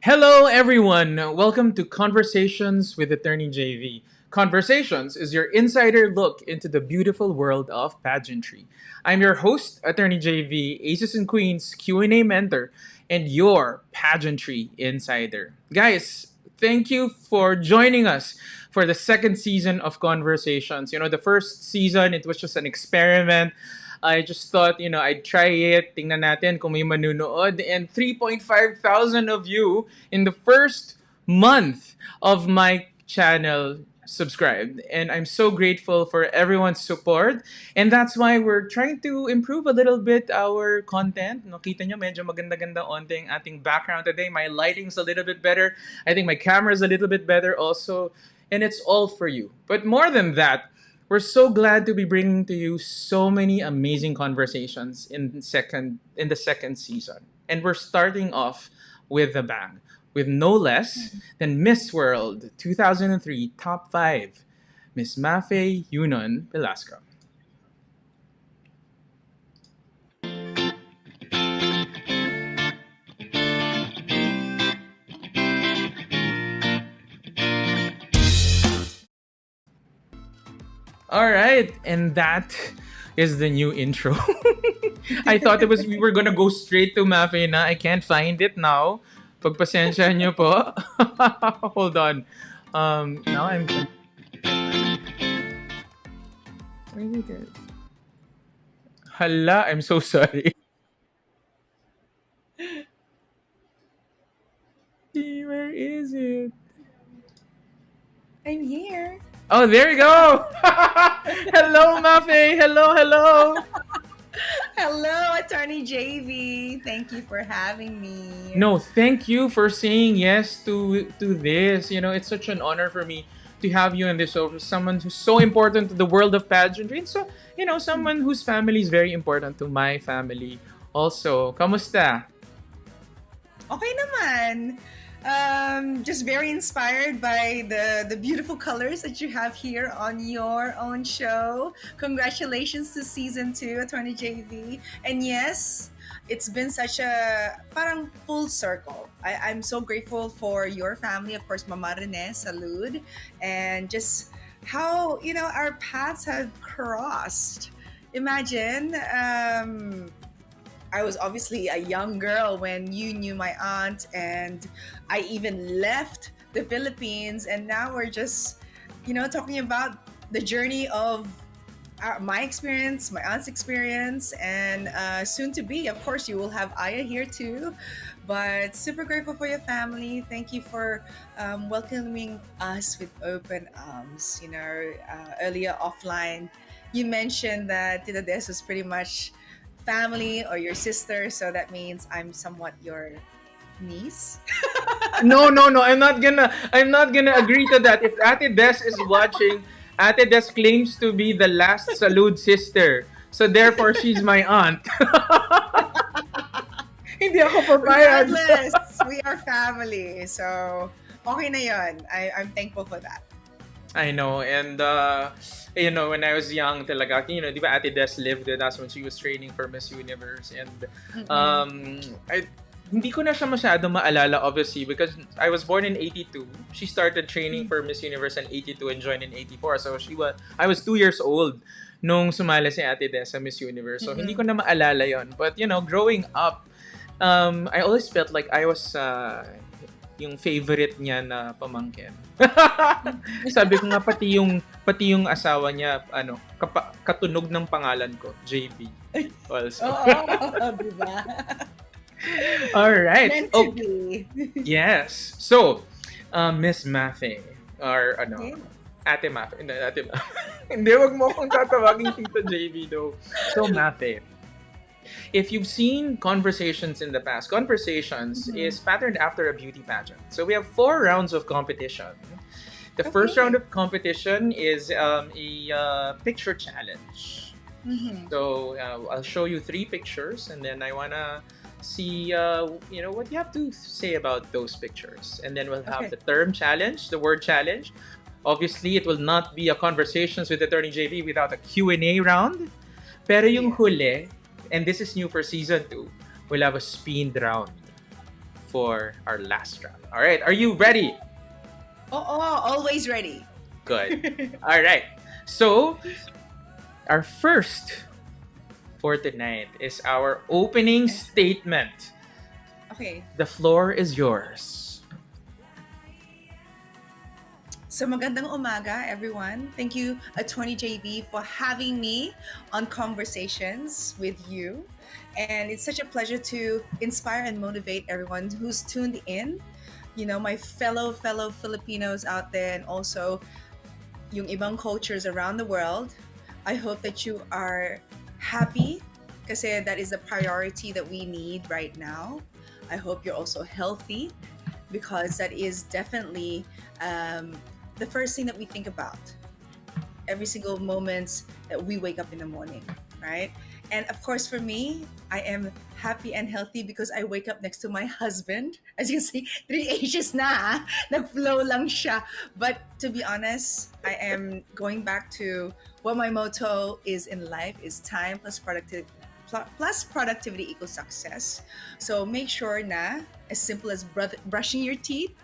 Hello, everyone. Welcome to Conversations with Attorney JV. Conversations is your insider look into the beautiful world of pageantry. I'm your host, Attorney JV, Aces and Queens Q&A mentor, and your pageantry insider. Guys, thank you for joining us for the second season of Conversations. The first season, it was just an experiment. I just thought, I'd try it. Tingnan natin kung may manunood. And 3,500 of you in the first month of my channel subscribed. And I'm so grateful for everyone's support. And that's why we're trying to improve a little bit our content. No, kita nyo, medyo maganda-ganda onte ang ating background today. My lighting's a little bit better. I think my camera's a little bit better also. And it's all for you. But more than that, we're so glad to be bringing to you so many amazing conversations in the second season. And we're starting off with a bang, with no less than Miss World 2003 Top 5, Miss Mafae Yunon-Belasco. All right, and that is the new intro. I thought we were gonna go straight to Mafe na. I can't find it now. Pagpasensya nyo po. Hold on. Now I'm... Where is it? Hala, I'm so sorry. Where is it? I'm here. Oh, there you go. Hello, Mafe. Hello. Hello, Attorney JV. Thank you for having me. No, thank you for saying yes to this. It's such an honor for me to have you in this show. Someone who's so important to the world of pageantry, and so someone whose family is very important to my family. Also, kamusta? Okay naman. Just very inspired by the beautiful colors that you have here on your own show. Congratulations to season 2, Attorney JV. And yes, it's been such a parang full circle. I'm so grateful for your family, of course, Mama Rene, salud, and just how our paths have crossed. Imagine, I was obviously a young girl when you knew my aunt, and I even left the Philippines, and now we're just, talking about the journey of my experience, my aunt's experience, and soon to be, of course, you will have Aya here too. But super grateful for your family. Thank you for welcoming us with open arms. Earlier offline, you mentioned that Tita Des was pretty much family or your sister, so that means I'm somewhat your niece. No. I'm not gonna agree to that. If Ate Des is watching, Ate Des claims to be the last Salud sister. So therefore, she's my aunt. Hindi ako papayag. Regardless, we are family. So, okay na yun. I'm thankful for that. I know, and when I was young talaga, di ba Ate Des lived with us when she was training for Miss Universe, and hindi ko na siya masyado maalala, obviously, because I was born in 82. She started training for Miss Universe in 82 and joined in 84. So I was 2 years old nung sumali si Ate Des sa Miss Universe. So hindi ko na maalala yon. But growing up, I always felt like I was yung favorite niya na pamangkin. Sabi ko nga pati yung asawa niya katunog ng pangalan ko, JB. Also. Diba? All right. Meant to be. Yes. So, Miss Mafe or Ate Mafe. Ate Mafe. Hindi, wag mo akong tatawagin Tita JB though. So, Mafe. If you've seen Conversations in the past, Conversations is patterned after a beauty pageant. So we have 4 rounds of competition. The first round of competition is a picture challenge. So I'll show you 3 pictures, and then I wanna see what you have to say about those pictures. And then we'll have the term challenge, the word challenge. Obviously, it will not be a Conversations with Attorney JV without a Q&A round. Pero yung huli, and this is new for season 2, we'll have a speed round. for our last round. All right, are you ready? Always ready. Good. All right. So, our first for tonight is our opening statement. Okay. The floor is yours. So magandang umaga, everyone. Thank you, Attorney JB, for having me on Conversations with you. And it's such a pleasure to inspire and motivate everyone who's tuned in. You know, my fellow Filipinos out there, and also yung ibang cultures around the world. I hope that you are happy, kasi that is the priority that we need right now. I hope you're also healthy, because that is definitely the first thing that we think about every single moment that we wake up in the morning, right? And of course, for me, I am happy and healthy because I wake up next to my husband. As you can see, 3 ages na, nag-flow lang siya. But to be honest, I am going back to what my motto is in life is time plus productivity equals success. So make sure na, as simple as brushing your teeth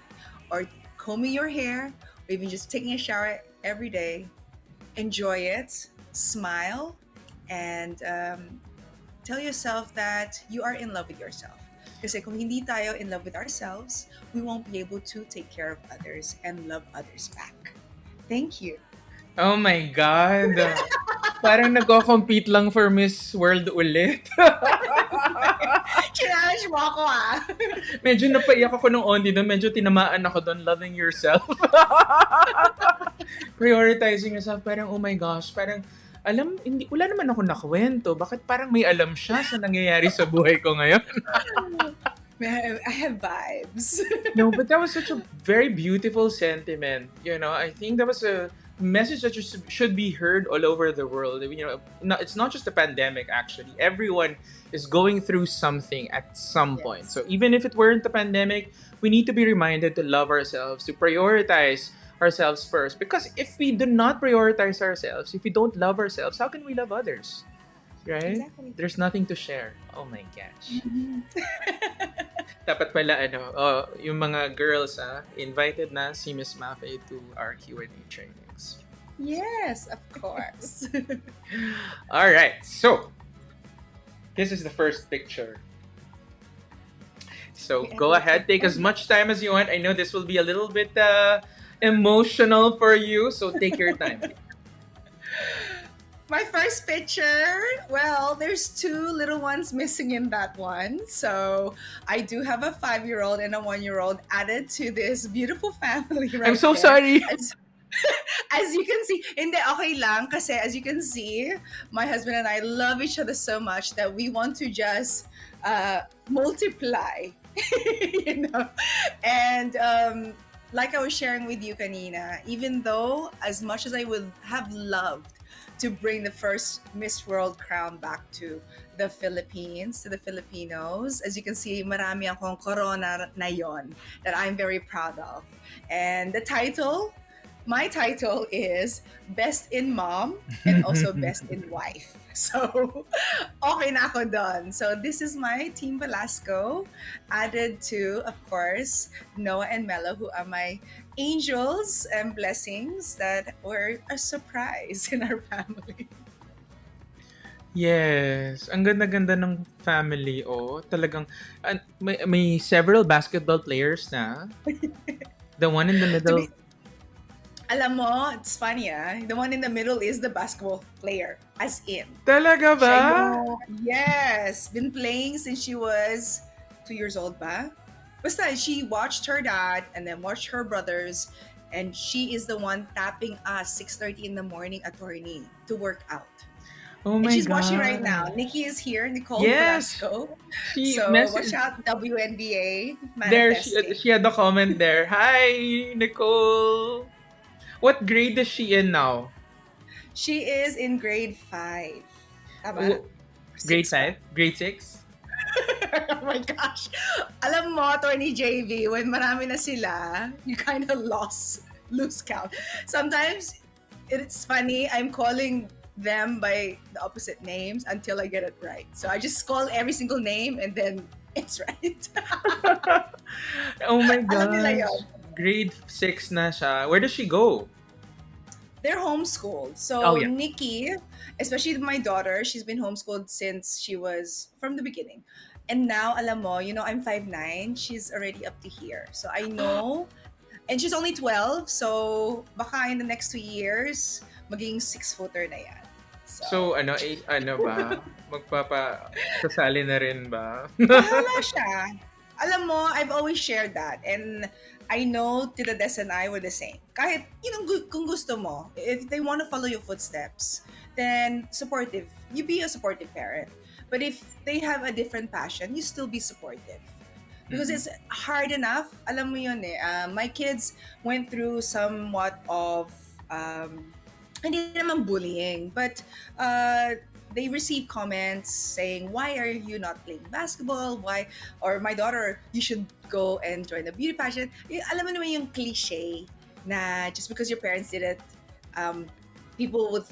or combing your hair, or even just taking a shower every day, enjoy it, smile, and tell yourself that you are in love with yourself. Kasi kung hindi tayo in love with ourselves, we won't be able to take care of others and love others back. Thank you. Oh my God. Parang nagko-compete lang for Miss World ulit. Challenge mo ako Medyo napaiyak ako nung only doon. Medyo tinamaan ako doon. Loving yourself. Prioritizing yourself. Parang, oh my gosh. Parang, wala naman ako nakwento. Bakit parang may alam siya sa nangyayari sa buhay ko ngayon? I have vibes. No, but that was such a very beautiful sentiment. You know, I think that was a message that should be heard all over the world. You know, it's not just a pandemic, actually. Everyone is going through something at some point. So even if it weren't a pandemic, we need to be reminded to love ourselves, to prioritize ourselves first. Because if we do not prioritize ourselves, if we don't love ourselves, how can we love others? Right? Exactly. There's nothing to share. Oh my gosh. Dapat pala, yung mga girls, invited na si Miss Mafae to our Q&A trainings. Yes, of course. All right, so this is the first picture. So go ahead, take as much time as you want. I know this will be a little bit emotional for you, so take your time. My first picture, well, there's 2 little ones missing in that one. So I do have a 5-year-old and a 1-year-old added to this beautiful family right I'm so there. sorry. As you can see, hindi, okay lang. Kasi as you can see, my husband and I love each other so much that we want to just multiply, you know? And like I was sharing with you kanina, even though as much as I would have loved to bring the first Miss World crown back to the Philippines, to the Filipinos. As you can see, marami akong corona na yon that I'm very proud of. And the title, my title is Best in Mom and also Best in Wife. So, okay na ako dun. So, this is my Team Belasco, added to, of course, Noah and Mello, who are my angels and blessings that were a surprise in our family. Yes, ang ganda-ganda ng family. Oh, talagang may several basketball players na. The one in the middle. Alam mo, it's funny the one in the middle is the basketball player, as in. Talaga ba? Yes, been playing since she was 2 years old ba? Basta, she watched her dad and then watched her brothers, and she is the one tapping us 6:30 in the morning, attorney, to work out. Oh my and she's God. watching right now. Nikki is here, Nicole Yes. Velasco. She So messaged- watch out, WNBA. There, manifesting. she had the comment there. Hi, Nicole. What grade is she in now? She is in grade 5. Tama? Grade 6 ba? 5? Grade 6? Oh my gosh. Alam mo, Attorney JV, when marami na sila, you kind of lose count. Sometimes, it's funny, I'm calling them by the opposite names until I get it right. So I just call every single name and then It's right. Oh my Alam nila yon. gosh. Grade 6 na siya. Where does she go? They're homeschooled. Oh So yeah. Nikki, especially my daughter, she's been homeschooled since she was from the beginning. And now, alam mo, I'm 5'9". She's already up to here. So I know. And she's only 12. So baka in the next 2 years, maging 6-footer na yan. So So, ano ba? Sasali na rin ba? bahala siya. Alam mo, I've always shared that. And I know Tita Des and I were the same. Kahit, kung gusto mo, if they want to follow your footsteps, then supportive. You be a supportive parent. But if they have a different passion, you still be supportive. Because Mm-mm. it's hard enough. Alam mo yun eh. My kids went through somewhat of hindi naman bullying, but they receive comments saying, "Why are you not playing basketball? Why?" Or my daughter, "You should go and join the beauty pageant." Alam mo naman yung cliche na just because your parents did it, um, people would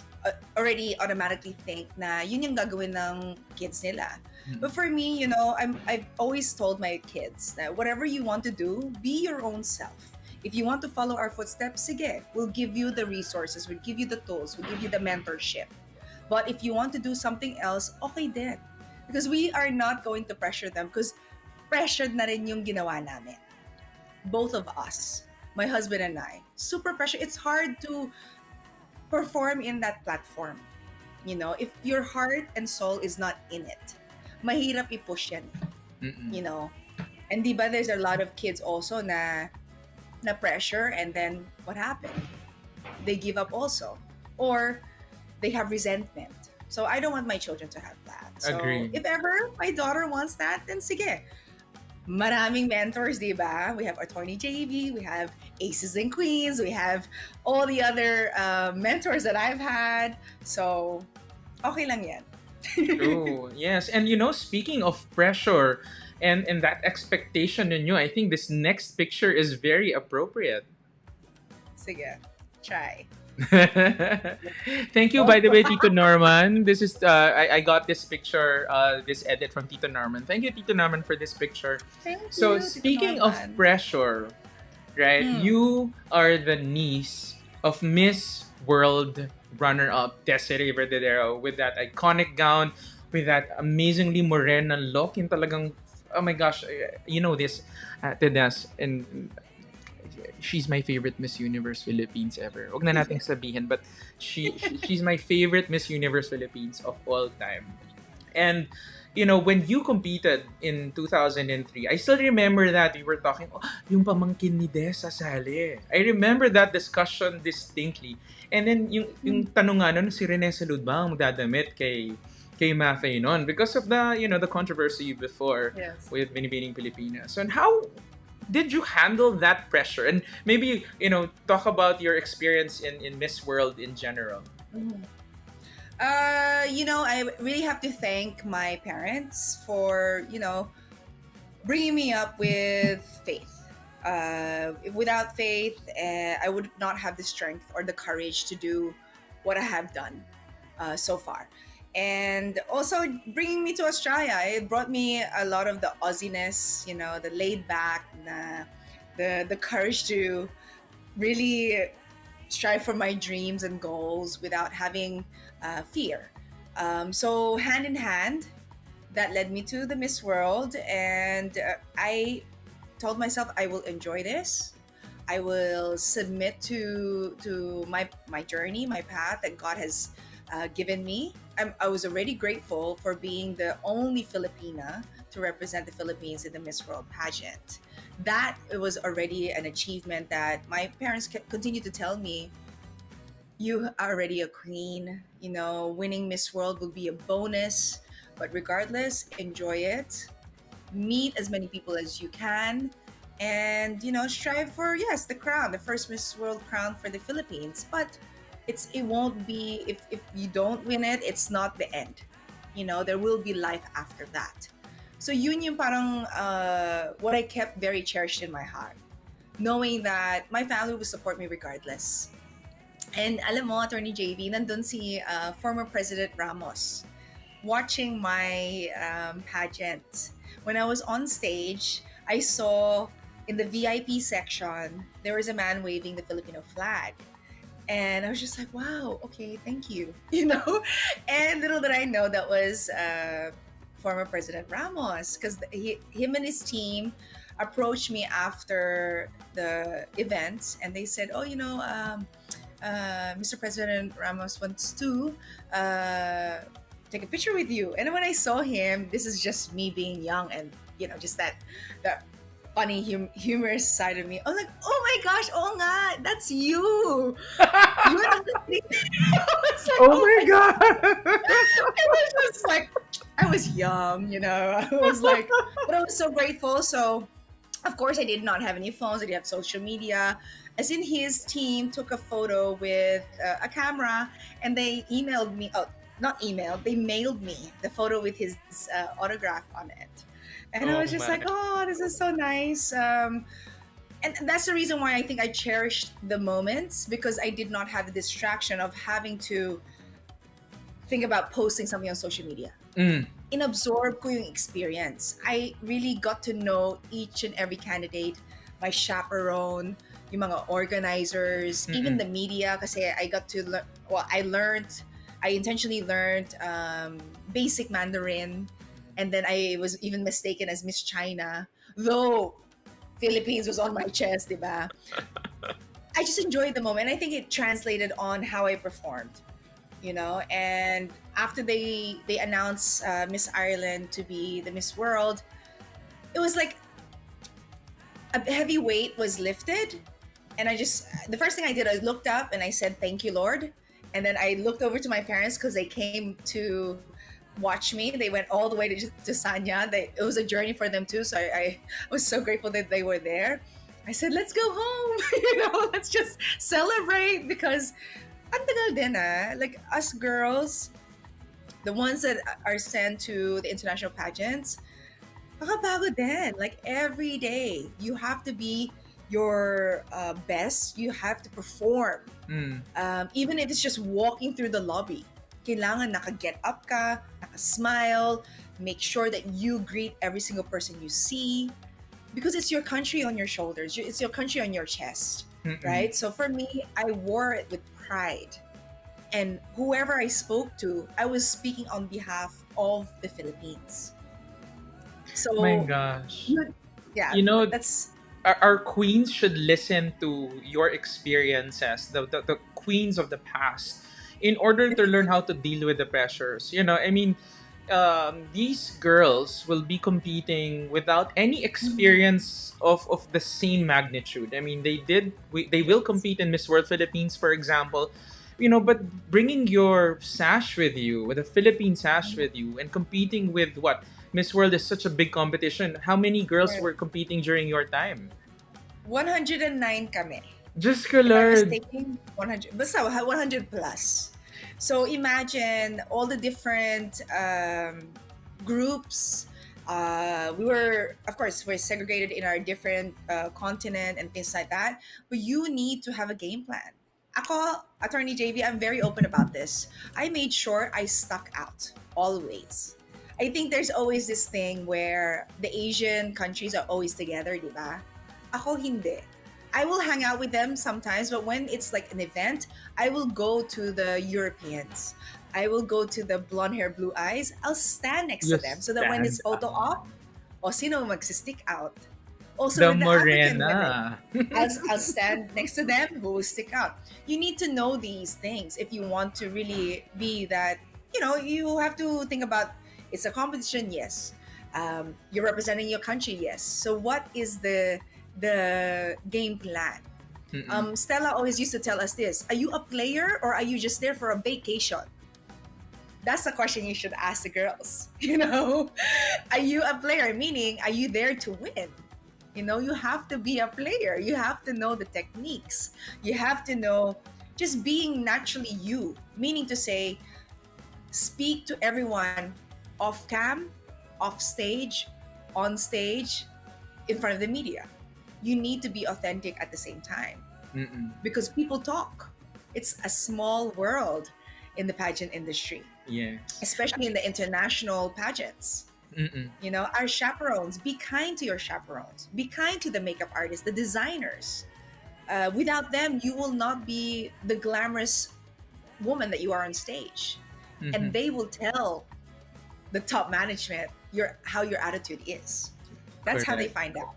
already automatically think na yun yung gagawin ng kids nila. But for me, I've always told my kids that whatever you want to do, be your own self. If you want to follow our footsteps, sige, we'll give you the resources, we'll give you the tools, we'll give you the mentorship. But if you want to do something else, okay then. Because we are not going to pressure them because pressured na rin yung ginawa namin. Both of us, my husband and I, super pressure. It's hard to perform in that platform. If your heart and soul is not in it, mahirap i-push yan, Mm-mm. you know. And di ba there's a lot of kids also na pressure, and then what happened? They give up also. Or they have resentment. So I don't want my children to have that. So Agree. if ever my daughter wants that, then sige. Maraming mentors, di ba? We have Attorney JV, we have Aces and Queens, we have all the other mentors that I've had. So, okay lang yan. True. Yes. And speaking of pressure and that expectation in you, I think this next picture is very appropriate. Sige, try. Thank you, Oh, by the way, Tito Norman. This is I got this picture, this edit from Tito Norman. Thank you, Tito Norman, for this picture. thank So you, Tito speaking of Norman. pressure, right? Mm. You are the niece of Miss World runner-up Desiree Verdadero with that iconic gown, with that amazingly morena look. Yung talagang, oh my gosh, you know this, Tedes, and she's my favorite Miss Universe Philippines ever. Huwag na nating sabihin, but she's my favorite Miss Universe Philippines of all time. And when you competed in 2003, I still remember that we were talking, oh, yung pamangkin ni Des sasali. I remember that discussion distinctly. And then yung tanong nga nun, si Rene Salud ba ang dadamit kay Mafae Yunon because of the controversy before Yes. with Binibining Pilipinas. And how did you handle that pressure? And maybe, talk about your experience in Miss World in general. Mhm. I really have to thank my parents for, bringing me up with faith. Without faith, I would not have the strength or the courage to do what I have done so far. And also bringing me to Australia, it brought me a lot of the Aussiness, the laid back, the courage to really strive for my dreams and goals without having fear. So hand in hand, that led me to the Miss World, and I told myself I will enjoy this. I will submit to my journey, my path that God has given me. I was already grateful for being the only Filipina to represent the Philippines in the Miss World pageant. That it was already an achievement that my parents continue to tell me, you are already a queen. Winning Miss World will be a bonus, but regardless, enjoy it. Meet as many people as you can, and strive for, yes, the crown, the first Miss World crown for the Philippines. But it won't be, if you don't win it, it's not the end. There will be life after that. So yun yung parang what I kept very cherished in my heart, knowing that my family will support me regardless. And alam mo, Attorney JV, nandun si former President Ramos watching my pageant when I was on stage, I saw in the VIP section there was a man waving the Filipino flag. And I was just like, wow, okay, thank you, And little did I know that was former President Ramos, because him and his team approached me after the event, and they said, oh, Mr. President Ramos wants to uh, take a picture with you. And when I saw him, this is just me being young and just that funny humorous side of me. I was like, oh my gosh, oh nga, that's you. You were on the thing. I was like, Oh oh my my god. god. It was just like, I was young, I was like, but I was so grateful. So of course, I did not have any phones. I didn't have social media. As in, his team took a photo with a camera, and they emailed me. Oh, not emailed. They mailed me the photo with his autograph on it, and I Oh was just my. like, "Oh, this is so nice." And that's the reason why I think I cherished the moments, because I did not have the distraction of having to think about posting something on social media. Mm, Inabsorb ko yung experience. I really got to know each and every candidate, my chaperone, yung mga organizers, even mm-mm. the media, kasi I got to learn, well, I intentionally learned basic Mandarin, and then I was even mistaken as Miss China, though Philippines was on my chest, diba? I just enjoyed the moment. I think it translated on how I performed, and after they announced Miss Ireland to be the Miss World, it was like a heavy weight was lifted. And the first thing I did, I looked up and I said, thank you, Lord. And then I looked over to my parents, because they came to watch me. They went all the way to Sanya. It was a journey for them too. So I was so grateful that they were there. I said, let's go home. Let's just celebrate, because ang tagal din like us girls, the ones that are sent to the international pageants, nakapagod din. Like every day, you have to be your best. You have to perform. Mm. Even if it's just walking through the lobby, kailangan naka-get up ka, naka-smile, make sure that you greet every single person you see, because it's your country on your shoulders. It's your country on your chest, Mm-mm. right? So for me, I wore it with pride. And whoever I spoke to, I was speaking on behalf of the Philippines. My So, gosh. yeah, You know, that's our queens should listen to your experiences, the queens of the past, in order to learn how to deal with the pressures. I mean, these girls will be competing without any experience of the same magnitude. I mean, they will yes. compete in Miss World Philippines, for example. But bringing your sash with you, with a Philippine sash with you, and competing with what Miss World is such a big competition. How many girls Right. were competing during your time? 109 kami. Just ko, If I'm Lord. mistaken, 100. Basta 100 plus. So imagine all the different groups. We were, of course, we're segregated in our different continent and things like that. But you need to have a game plan. Ako, Attorney JV, I'm very open about this. I made sure I stuck out always. I think there's always this thing where the Asian countries are always together, di ba? Ako hindi. I will hang out with them sometimes, but when it's like an event, I will go to the Europeans. I will go to the blonde hair, blue eyes. I'll stand next to You them so that when it's stand photo out. op, o sino magsistick out. Also The with the African women, Morena. I'll stand next to them who will stick out. You need to know these things if you want to really be that. You have to think about, it's a competition, yes. You're representing your country, yes. So what is the game plan? Mm-mm. Stella always used to tell us this: are you a player or are you just there for a vacation? That's the question you should ask the girls. Are you a player? Meaning, are you there to win? You have to be a player. You have to know the techniques. You have to know just being naturally you. Meaning to say, speak to everyone off cam, off stage, on stage, in front of the media. You need to be authentic at the same time, Mm-mm. because people talk. It's a small world in the pageant industry, Yes. especially in the international pageants. Mm-mm. Our chaperones. Be kind to your chaperones. Be kind to the makeup artists, the designers. Without them, you will not be the glamorous woman that you are on stage, and Mm-hmm. they will tell the top management how your attitude is. That's how they Correct. find out.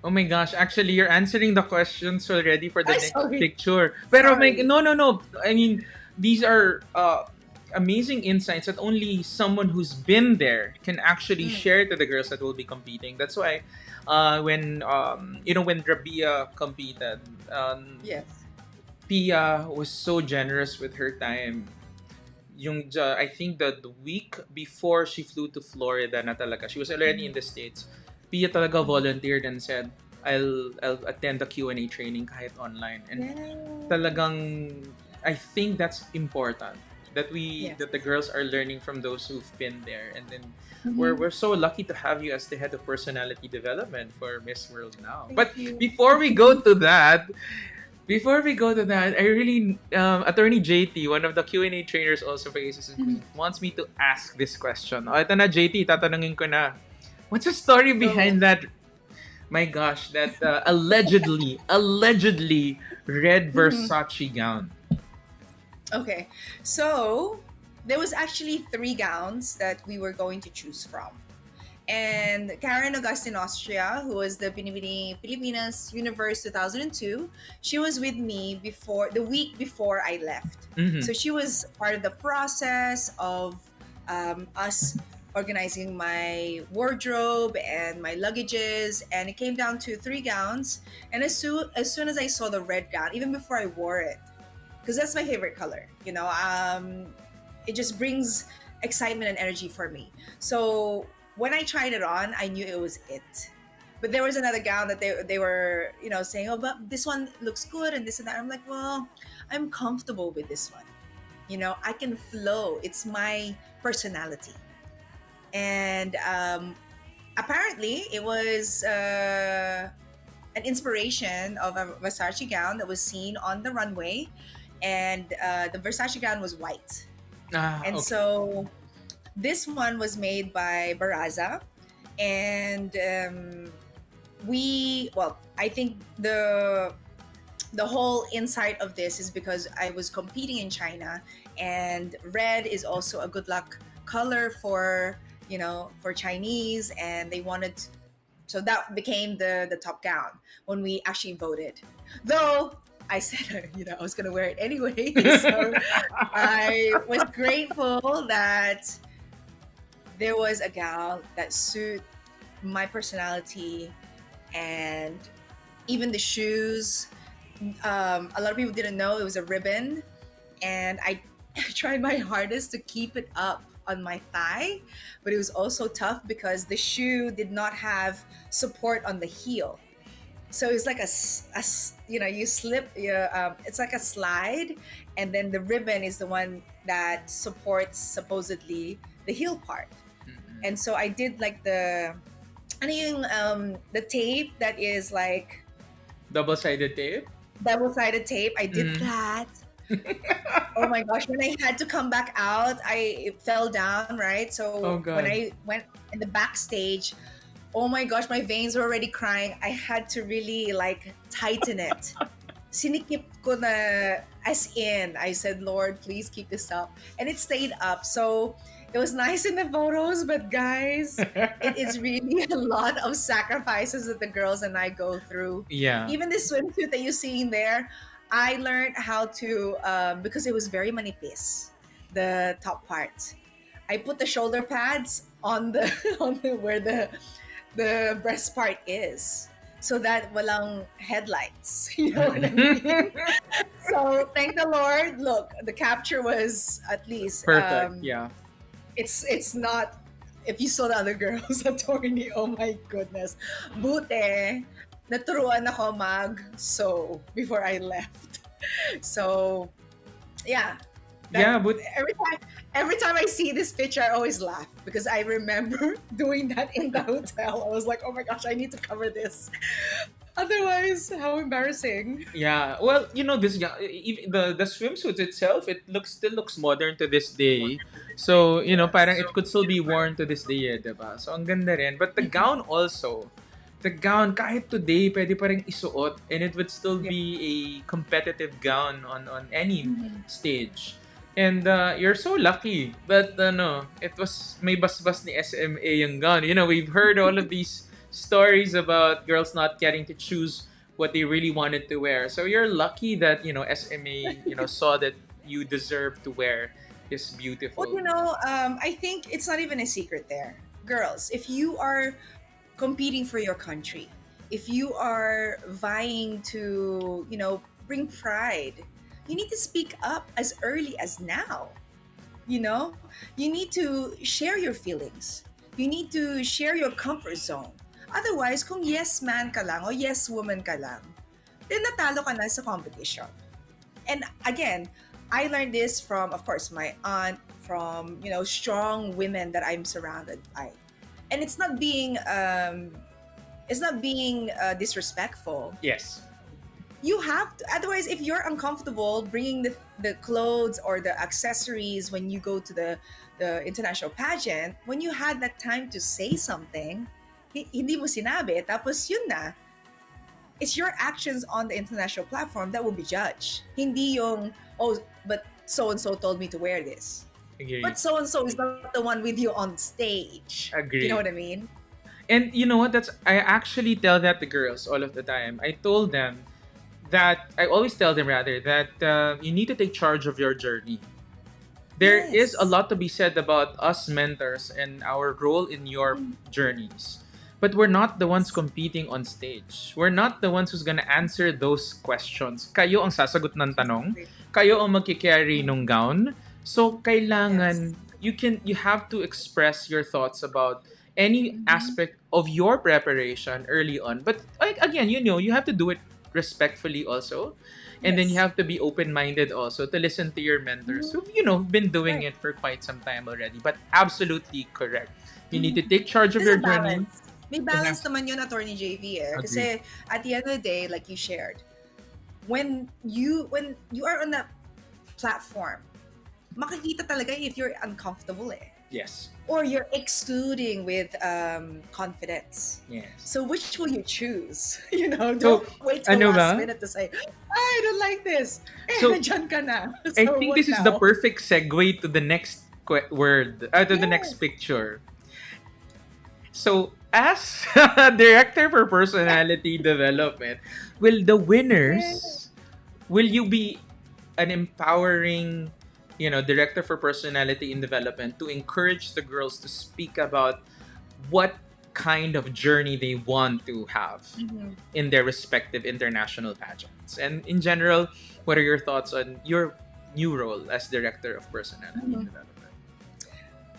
Oh my gosh, actually, you're answering the questions already for the I'm next sorry. picture. Pero my, Sorry. no, no, no. I mean, these are amazing insights that only someone who's been there can actually Mm, share to the girls that will be competing. That's why when, when Rabia competed, yes. Pia was so generous with her time. I think the week before she flew to Florida na talaga, she was already in Mhm, the States. Pia talaga mhm. volunteered and said, I'll attend the Q&A training kahit online. And Yeah. talagang, I think that's important Yes. that the girls are learning from those who've been there. And then Mhm. we're so lucky to have you as the head of personality development for Miss World now. Thank But you. before we go to that, before we go to that, I really, Attorney JT, one of the Q&A trainers also for Aces and Mhm. Queens, wants me to ask this question. O, ito na, JT, tatanungin ko na. What's the story Go. behind that, my gosh, that allegedly red Mhm. Versace gown? Okay. So there was actually three gowns that we were going to choose from. And Karen Augustine Austria, who was the Binibini Pilipinas Universe 2002, she was with me the week before I left. Mm-hmm. So she was part of the process of us organizing my wardrobe and my luggages, and it came down to three gowns. And as soon as I saw the red gown, even before I wore it, because that's my favorite color, it just brings excitement and energy for me. So when I tried it on, I knew it was it. But there was another gown that they were saying, oh, but this one looks good and this and that. I'm like, well, I'm comfortable with this one. I can flow. It's my personality. And apparently, it was an inspiration of a Versace gown that was seen on the runway, and the Versace gown was white. Ah, And okay. so this one was made by Baraza, and I think the whole insight of this is because I was competing in China, and red is also a good luck color for Chinese, and they wanted so that became the top gown when we actually voted. Though I said I was gonna wear it anyway, so I was grateful that there was a gown that suit my personality, and even the shoes. A lot of people didn't know it was a ribbon, and I tried my hardest to keep it up on my thigh, but it was also tough because the shoe did not have support on the heel. So it's like you slip, it's like a slide, and then the ribbon is the one that supports supposedly the heel part. Mm-mm. And so I did like the tape that is like Double-sided tape? double-sided tape. I did Mm. that. Oh my gosh, when I had to come back out, it fell down, right? Oh, So when God. I went in the backstage, oh my gosh, my veins were already crying. I had to really like tighten it. Sinikip ko na, as in, I said, Lord, please keep this up. And it stayed up. So it was nice in the photos, but guys, it is really a lot of sacrifices that the girls and I go through. Yeah. Even this swimsuit that you're seeing there, I learned how to, because it was very manipis, the top part. I put the shoulder pads on the on the where the breast part is, so that walang headlights. You know what I mean? So thank the Lord. Look, the capture was at least Perfect. Yeah. it's not. If you saw the other girls attorney, oh my goodness. Bute, naturuan ako mag so before I left. So yeah, Yeah, that but every time I see this picture, I always laugh because I remember doing that in the hotel. I was like, oh my gosh, I need to cover this. Otherwise, how embarrassing. yeah, well, this, yeah, even the swimsuit itself, it still looks modern to this day. So, parang Yes. it could still be worn to this day, diba? So, ang ganda rin. But the gown also, the gown, kahit today, pwede pa rin isuot and it would still Yeah. be a competitive gown on any Mhm. stage. And you're so lucky that, it was, may basbas ni SMA yung gown. We've heard all of these stories about girls not getting to choose what they really wanted to wear. So you're lucky that, SMA, saw that you deserve to wear is Well, beautiful. I think it's not even a secret there. Girls, if you are competing for your country, if you are vying to, bring pride, you need to speak up as early as now. You know, you need to share your feelings. You need to share your comfort zone. Otherwise, kung yes man ka lang o yes woman ka lang, then natalo ka na sa competition. And again, I learned this from, of course, my aunt, from strong women that I'm surrounded by. And it's not being disrespectful. Yes. You have to, otherwise, if you're uncomfortable bringing the clothes or the accessories when you go to the international pageant, when you had that time to say something, hindi mo sinabi, tapos yun na, it's your actions on the international platform that will be judged. Hindi yung, oh, but so and so told me to wear this. Agree. But so and so is not the one with you on stage. You know Agree. what I mean? And you know what? I actually tell that to girls all of the time. I told them that I always tell them rather that you need to take charge of your journey. There is a Yes. lot to be said about us mentors and our role in your Mm, journeys. But we're not the ones yes. competing on stage. We're not the ones who's gonna answer those questions. Kayo ang sasagot ng tanong. Exactly. Kayo ang magkikarry Mm, nung gown. So, yes. kailangan, you have to express your thoughts about any Mhm. aspect of your preparation early on. But like, again, you have to do it respectfully also, and then you Yes. have to be open-minded also to listen to your mentors Mhm. who've been doing Right. it for quite some time already. But absolutely correct, you need to Mhm. take charge of There's your a journey. balance. May It balance has naman yun, Attorney JV eh. Agree. Kasi at the end of the day, like you shared, when you are on that platform, makikita talaga if you're uncomfortable eh. Yes. Or you're excluding with confidence. Yes. So which will you choose? So, Don't wait till ano last ba? minute to say, I don't like this. Eh, So, nandyan ka na. I So think what this is the now? perfect segue to the next to the Yeah. next picture. So, as director for personality development, will the Yeah. winners, will you be an empowering, director for personality in development to encourage the girls to speak about what kind of journey they want to have Mhm. in their respective international pageants? And in general, what are your thoughts on your new role as director of personality Mhm. development?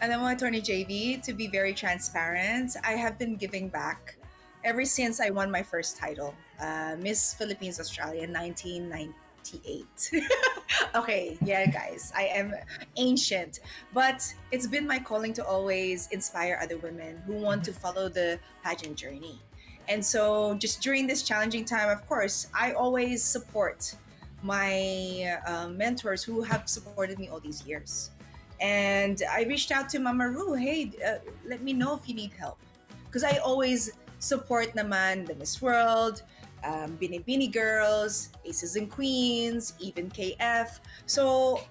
Alam mo, Attorney JV, to be very transparent, I have been giving back ever since I won my first title, Miss Philippines Australia 1998. Okay, yeah, guys, I am ancient, but it's been my calling to always inspire other women who want to follow the pageant journey. And so, just during this challenging time, of course, I always support my mentors who have supported me all these years. And I reached out to Mama Ru, hey, let me know if you need help. Because I always support naman the Miss World, Binibini Girls, Aces and Queens, even KF. So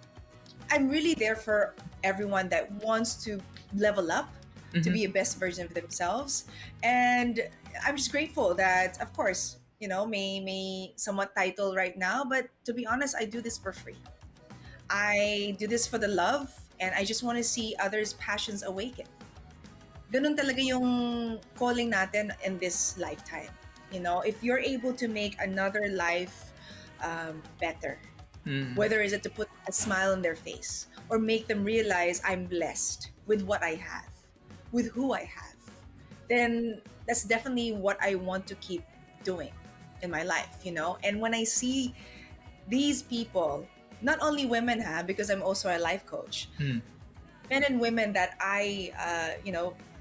I'm really there for everyone that wants to level up to Mm-hmm. be a best version of themselves. And I'm just grateful that, of course, may somewhat title right now, but to be honest, I do this for free. I do this for the love, and I just want to see others' passions awaken. Ganun talaga yung calling natin in this lifetime. If you're able to make another life better, Mm-hmm. whether is it to put a smile on their face or make them realize I'm blessed with what I have, with who I have, then that's definitely what I want to keep doing in my life. And when I see these people, not only women have, because I'm also a life coach, men and women that I,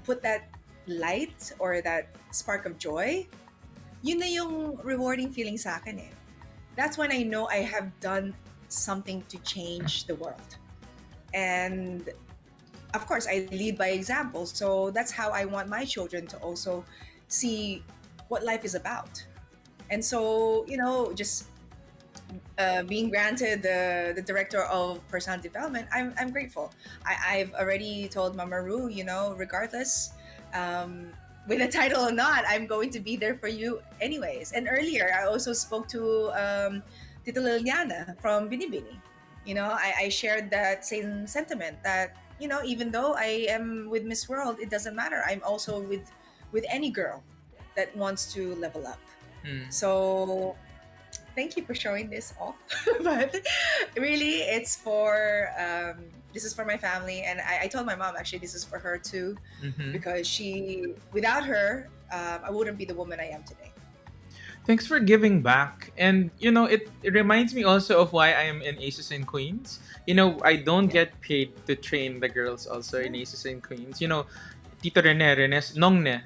put that light or that spark of joy, yun na yung rewarding feeling sa akin eh. That's when I know I have done something to change the world. And of course, I lead by example. So that's how I want my children to also see what life is about. And so, just being granted the director of personal development, I'm grateful. I've already told Mama Ru, regardless, um, with a title or not, I'm going to be there for you anyways. And earlier, I also spoke to Tita Liliana from Binibini. I shared that same sentiment that, even though I am with Miss World, it doesn't matter. I'm also with any girl that wants to level up. Mm. So thank you for showing this off. But really, this is for my family, and I told my mom actually this is for her too, Mm-hmm. because without her, I wouldn't be the woman I am today. Thanks for giving back. And it reminds me also of why I am in Aces and Queens. I don't Yeah, get paid to train the girls also in yeah, Aces and Queens. Tito Renes, Nongne.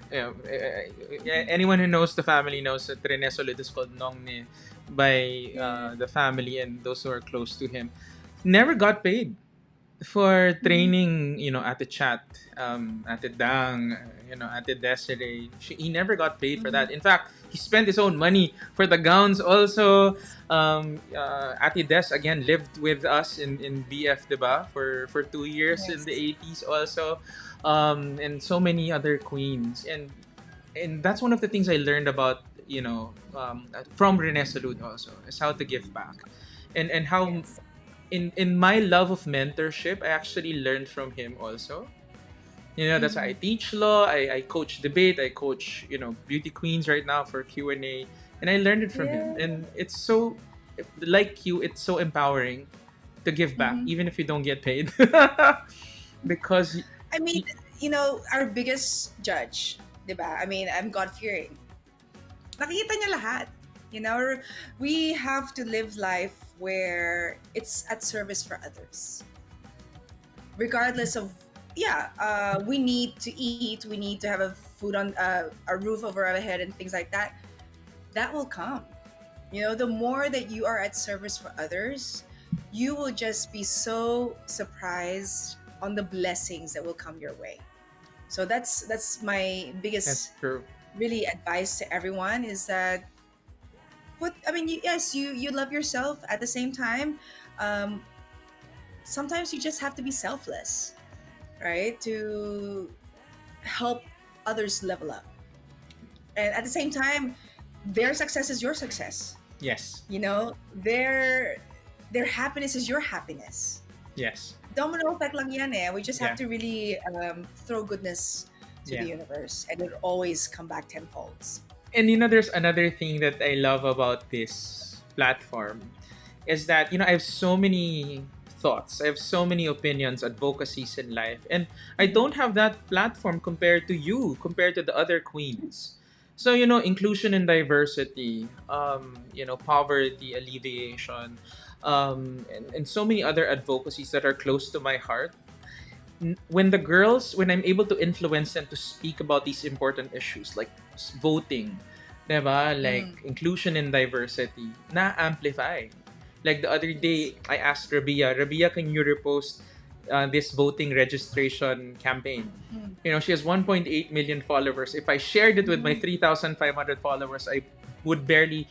Anyone who knows the family knows that Rene Solid is called Nongne by yeah. the family and those who are close to him. Never got paid for Mhm. training, at the chat, at the Dang, at the Desiree. He never got paid for Mhm. that. In fact, he spent his own money for the gowns also. Ate Des again lived with us in BF, diba? For 2 years in the Yes. 80s also. And so many other queens. And that's one of the things I learned about, from Rene Salud also, is how to give back. And how Yes. in my love of mentorship, I actually learned from him also. That's why I Mhm. teach law, I coach debate, I coach, beauty queens right now for Q&A, and I learned it from him. Yeah. And it's so, like you, it's so empowering to give back, Mhm. even if you don't get paid. Because, I mean, our biggest judge, 'di ba? I mean, I'm God fearing. Nakikita niya lahat. We have to live life where it's at service for others, regardless of, yeah, we need to eat, we need to have a roof over our head and things like that. That will come. The more that you are at service for others, you will just be so surprised on the blessings that will come your way. So that's my that's biggest true. really advice to everyone, is that yes, you love yourself at the same time. um, Sometimes you just have to be selfless, right, to help others level up, and at the same time, their success is your success. Yes. Their happiness is your happiness. Yes. Domino effect lang yan eh. We just have Yeah. to really throw goodness to the Yeah. universe, and it'll always come back tenfolds. And there's another thing that I love about this platform is that I have so many thoughts, I have so many opinions, advocacies in life, and I Mhm. don't have that platform compared to you, compared to the other queens. So inclusion and diversity, poverty alleviation, and so many other advocacies that are close to my heart. When I'm able to influence them to speak about these important issues like voting, diba? Like Mm. inclusion and diversity, na-amplify. Like the other Yes. day, I asked Rabia, can you repost this voting registration campaign? Mm. She has 1.8 million followers. If I shared it with my Mhm. 3,500 followers, I would barely,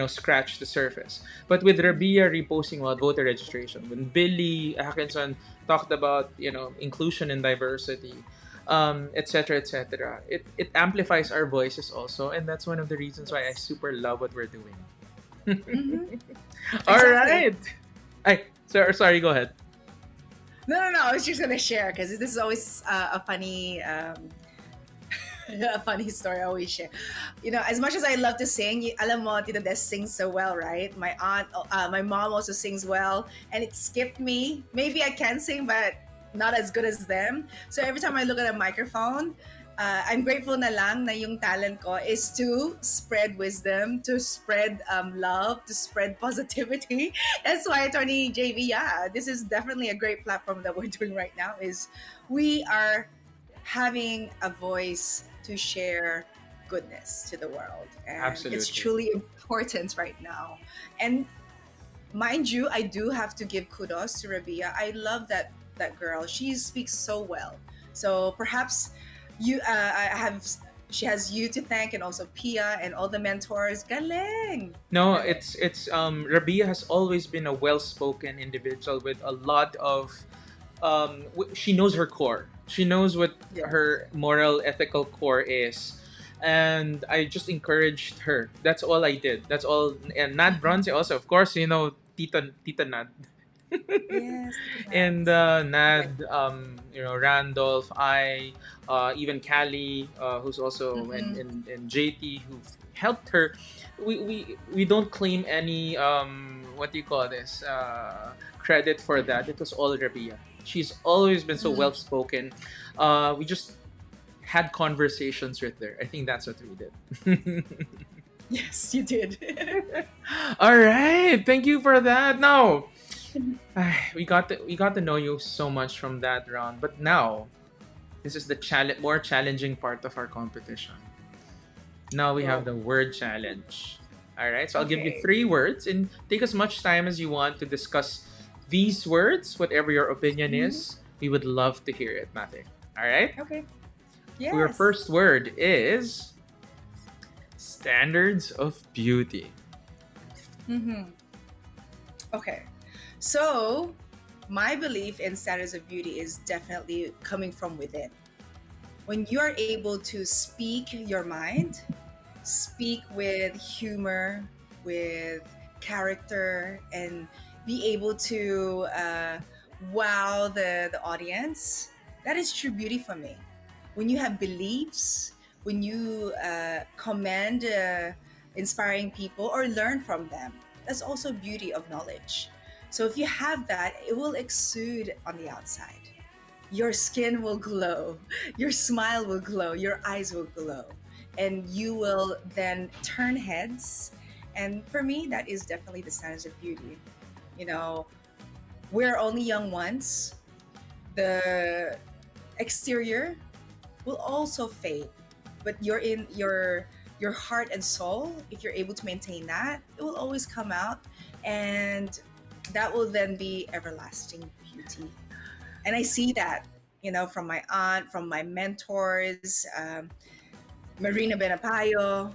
scratch the surface. But with Rabia reposting about voter registration, when Billy Hackinson talked about, inclusion and diversity, etc., etc., it amplifies our voices also, and that's one of the reasons why I Yes. super love what we're doing. Hmm. All Exactly. right. Sorry, go ahead. No, no, no. I was just gonna share because this is always a funny, a funny story I always share. As much as I love to sing, alam mo, Tita Des sings so well, right? My mom also sings well, and it skipped me. Maybe I can sing, but not as good as them. So every time I look at a microphone, I'm grateful na lang na yung talent ko is to spread wisdom, to spread love, to spread positivity. That's why, Tony JV, yeah, this is definitely a great platform that we're doing right now. Is we are having a voice to share goodness to the world, and it's Absolutely. truly important right now. And mind you, I do have to give kudos to Rabia. I love that girl. She speaks so well. So perhaps I have she has you to thank, and also Pia and all the mentors. Galing, No, galing. it's Rabia has always been a well-spoken individual with a lot of she knows her core. She knows what Yeah. her moral ethical core is. And I just encouraged her. That's all I did. That's all. And Nad Mhm. Bronze also, of course, Tita Nad. Yes, And Nats. Okay. Nad, Randolph, even Callie, who's also Mm-mm. and JT, who helped her. We don't claim any what do you call this credit for that. It was all Rabia. She's always been so well Mm. spoken. We just had conversations with her. I think that's what we did. Yes, you did. All right, thank you for that. Now, we got to know you so much from that round, but now this is the more challenging part of our competition. Now we have Go. the word challenge. All right, so I'll give you Okay. 3 words and take as much time as you want to discuss these words. Whatever your opinion Mhm. is, we would love to hear it, Matthew. All right. Okay. Your Yes. first word is standards of beauty. Mm-hmm. Okay. So, my belief in standards of beauty is definitely coming from within. When you are able to speak your mind, speak with humor, with character, and be able to wow the audience, that is true beauty for me. When you have beliefs, when you commend inspiring people or learn from them, that's also beauty of knowledge. So if you have that, it will exude on the outside. Your skin will glow, your smile will glow, your eyes will glow, and you will then turn heads. And for me, that is definitely the standards of beauty. You know, we're only young once. The exterior will also fade, but your heart and soul, if you're able to maintain that, it will always come out, and that will then be everlasting beauty. And I see that, from my aunt, from my mentors, Marina Benapayo,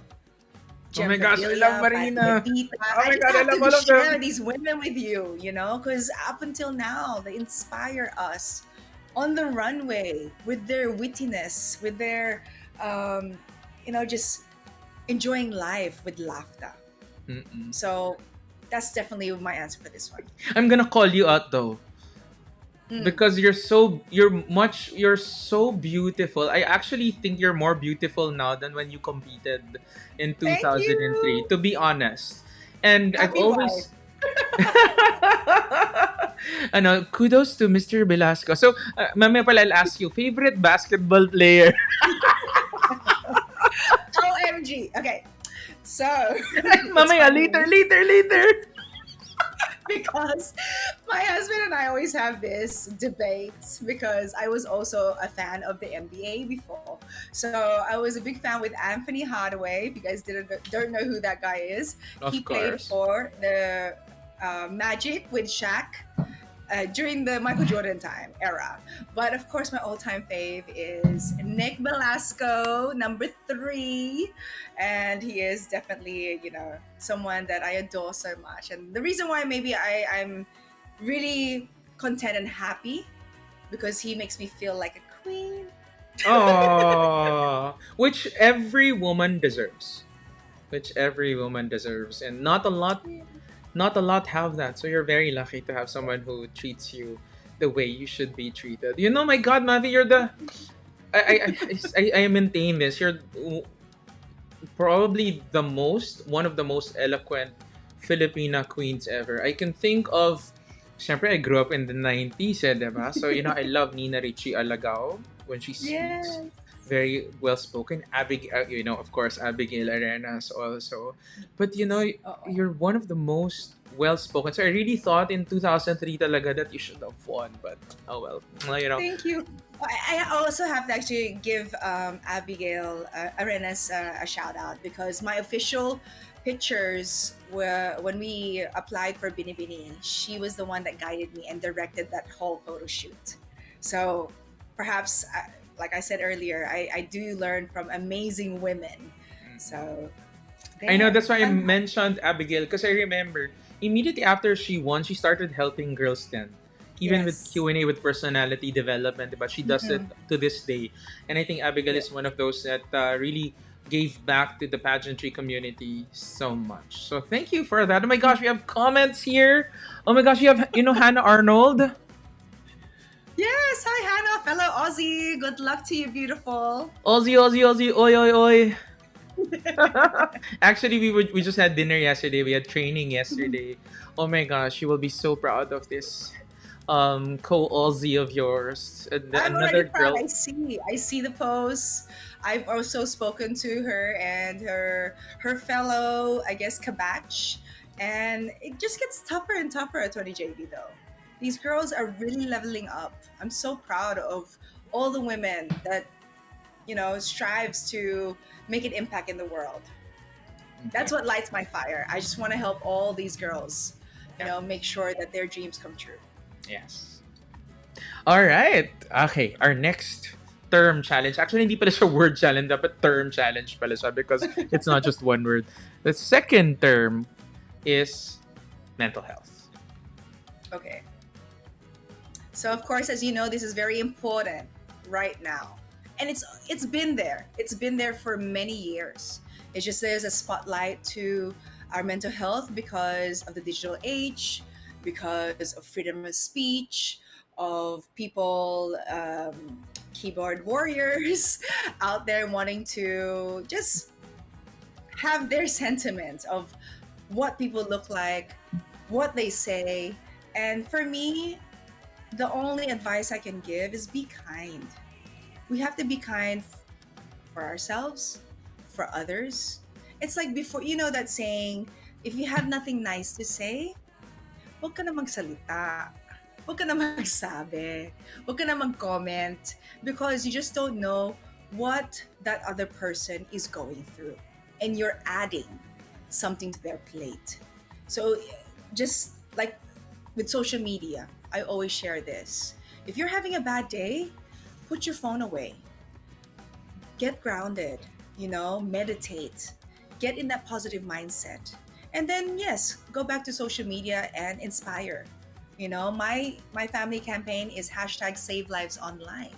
Oh Jem my gosh, I love Padilla, Pat Marina. Medita. Oh I my just god, I have love to all of share them. these women with you, because up until now, they inspire us on the runway with their wittiness, with their, um, just enjoying life with laughter. Mm-mm. So that's definitely my answer for this one. I'm gonna call you out though Mm. because you're so beautiful. I actually think you're more beautiful now than when you competed in Thank 2003, you. to be honest. And I've Happy wife. always ano, kudos to Mr. Belasco. So, mamaya pala I'll ask you, favorite basketball player? OMG. Okay. So it's Mamaya, funny later, later, later. because my husband and I always have this debate because I was also a fan of the NBA before. So I was a big fan with Anthony Hardaway. If you guys don't know who that guy is, he Of played course. for the Magic with Shaq during the Michael Jordan time era. But of course, my all-time fave is Nick Belasco, number 3, and he is definitely someone that I adore so much. And the reason why maybe I'm really content and happy because he makes me feel like a queen. Oh, which every woman deserves. Which every woman deserves, and not a lot have that. So you're very lucky to have someone who treats you the way you should be treated. My God, Mavi, you're the I maintain this. You're probably one of the most eloquent Filipina queens ever. I can think of. Siyempre, I grew up in the 90s, diba? So, I love Nina Ricci Alagao when she speaks. Yes. Very well spoken. Of course, Abigail Arenas also. But, Uh-oh. you're one of the most well spoken. So, I really thought in 2003 talaga that you should have won. But, oh well. Thank you. I also have to actually give Abigail Arenas a shout out because my official pictures where when we applied for Binibini, she was the one that guided me and directed that whole photo shoot. So perhaps, like I said earlier, I do learn from amazing women. So I know there, that's why I fun. mentioned Abigail because I remember immediately after she won, she started helping girls then. Even with Yes. Q&A with personality development, but she does it Mhm. to this day. And I think Abigail Yeah. is one of those that really gave back to the pageantry community so much. So thank you for that. Oh my gosh, we have comments here. Oh my gosh, you have, Hannah Arnold. Yes. Hi, Hannah, fellow Aussie. Good luck to you, beautiful. Aussie, Aussie, Aussie, oi, oi, oi. Actually, we just had dinner yesterday. We had training yesterday. Oh my gosh, you will be so proud of this co-Aussie of yours. I'm Another already proud. girl. I see the posts. I've also spoken to her and her fellow, I guess, Kabach, and it just gets tougher and tougher at 20 JV though. These girls are really leveling up. I'm so proud of all the women that strives to make an impact in the world. Okay. That's what lights my fire. I just want to help all these girls, Yeah. make sure that their dreams come true. Yes. All right. Okay, our next term challenge. Actually, hindi pala siya word challenge, dapat term challenge pala siya because it's not just one word. The second term is mental health. Okay. So of course, as you know, this is very important right now. And it's been there. It's been there for many years. It's just there's a spotlight to our mental health because of the digital age, because of freedom of speech, of people, keyboard warriors out there wanting to just have their sentiments of what people look like, what they say. And for me, the only advice I can give is be kind. We have to be kind for ourselves, for others. It's like before, that saying, if you have nothing nice to say, huwag ka na magsalita. Huwag ka na magsabi. Huwag ka na mag-comment because you just don't know what that other person is going through. And you're adding something to their plate. So just like with social media, I always share this. If you're having a bad day, put your phone away. Get grounded, meditate, get in that positive mindset. And then yes, go back to social media and inspire. My family campaign is hashtag save lives online.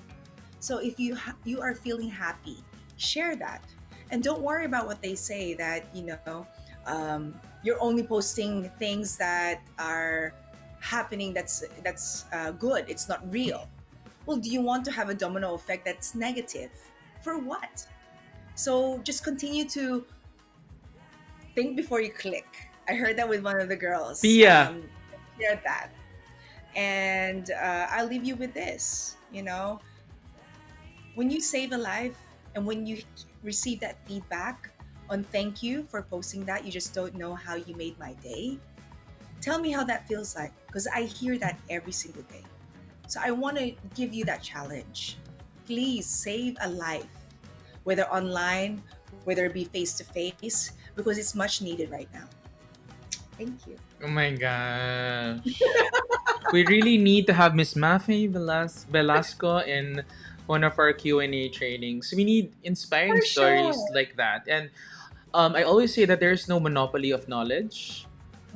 So if you are feeling happy, share that. And don't worry about what they say that, you're only posting things that are happening that's good. It's not real. Well, do you want to have a domino effect that's negative? For what? So just continue to think before you click. I heard that with one of the girls. Pia. Shared that. And I'll leave you with this. When you save a life and when you receive that feedback on thank you for posting that, you just don't know how you made my day. Tell me how that feels like because I hear that every single day. So I want to give you that challenge. Please save a life, whether online, whether it be face to face, because it's much needed right now. Thank you. Oh my gosh. We really need to have Miss Mafae Velasco in one of our Q&A trainings. We need inspiring For stories sure. like that. And I always say that there's no monopoly of knowledge.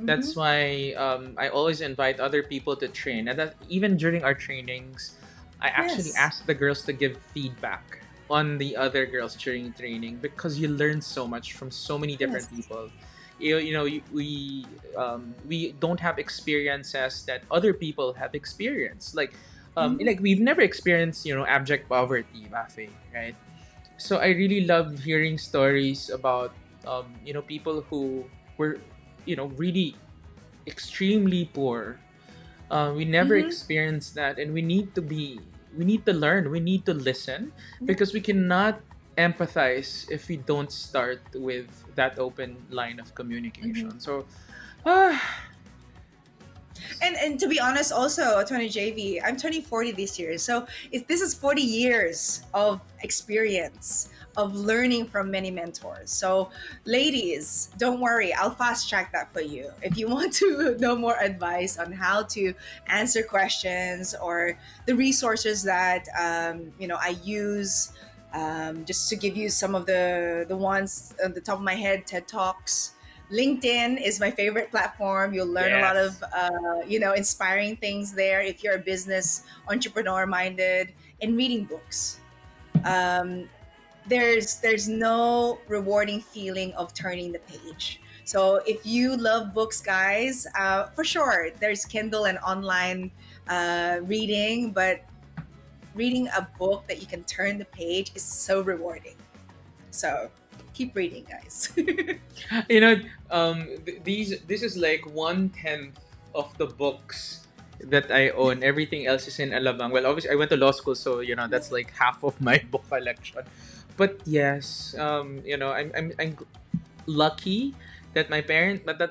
That's Mm-hmm. why I always invite other people to train. And that even during our trainings, I actually Yes. ask the girls to give feedback on the other girls during training because you learn so much from so many different Yes. people. We don't have experiences that other people have experienced. Mm-hmm. Like we've never experienced abject poverty, Mafe, right? So I really love hearing stories about people who were really extremely poor. We never Mm-hmm. experienced that, and we need to learn, we need to listen because we cannot empathize if we don't start with that open line of Mm-hmm. communication. So ah, And to be honest, also 20 JV, I'm turning 40 this year, so this is 40 years of experience of learning from many mentors. So, ladies, don't worry, I'll fast track that for you. If you want to know more advice on how to answer questions or the resources that I use, just to give you some of the ones on the top of my head, TED Talks. LinkedIn is my favorite platform. You'll learn a lot of Yes. inspiring things there if you're a business entrepreneur minded, and reading books. Um, there's no rewarding feeling of turning the page. So if you love books, guys, for sure there's Kindle and online reading, but reading a book that you can turn the page is so rewarding. So keep reading, guys. You know, this is like 1/10 of the books that I own. Everything else is in Alabang. Well, obviously I went to law school, so that's like half of my book collection. But yes, I'm lucky that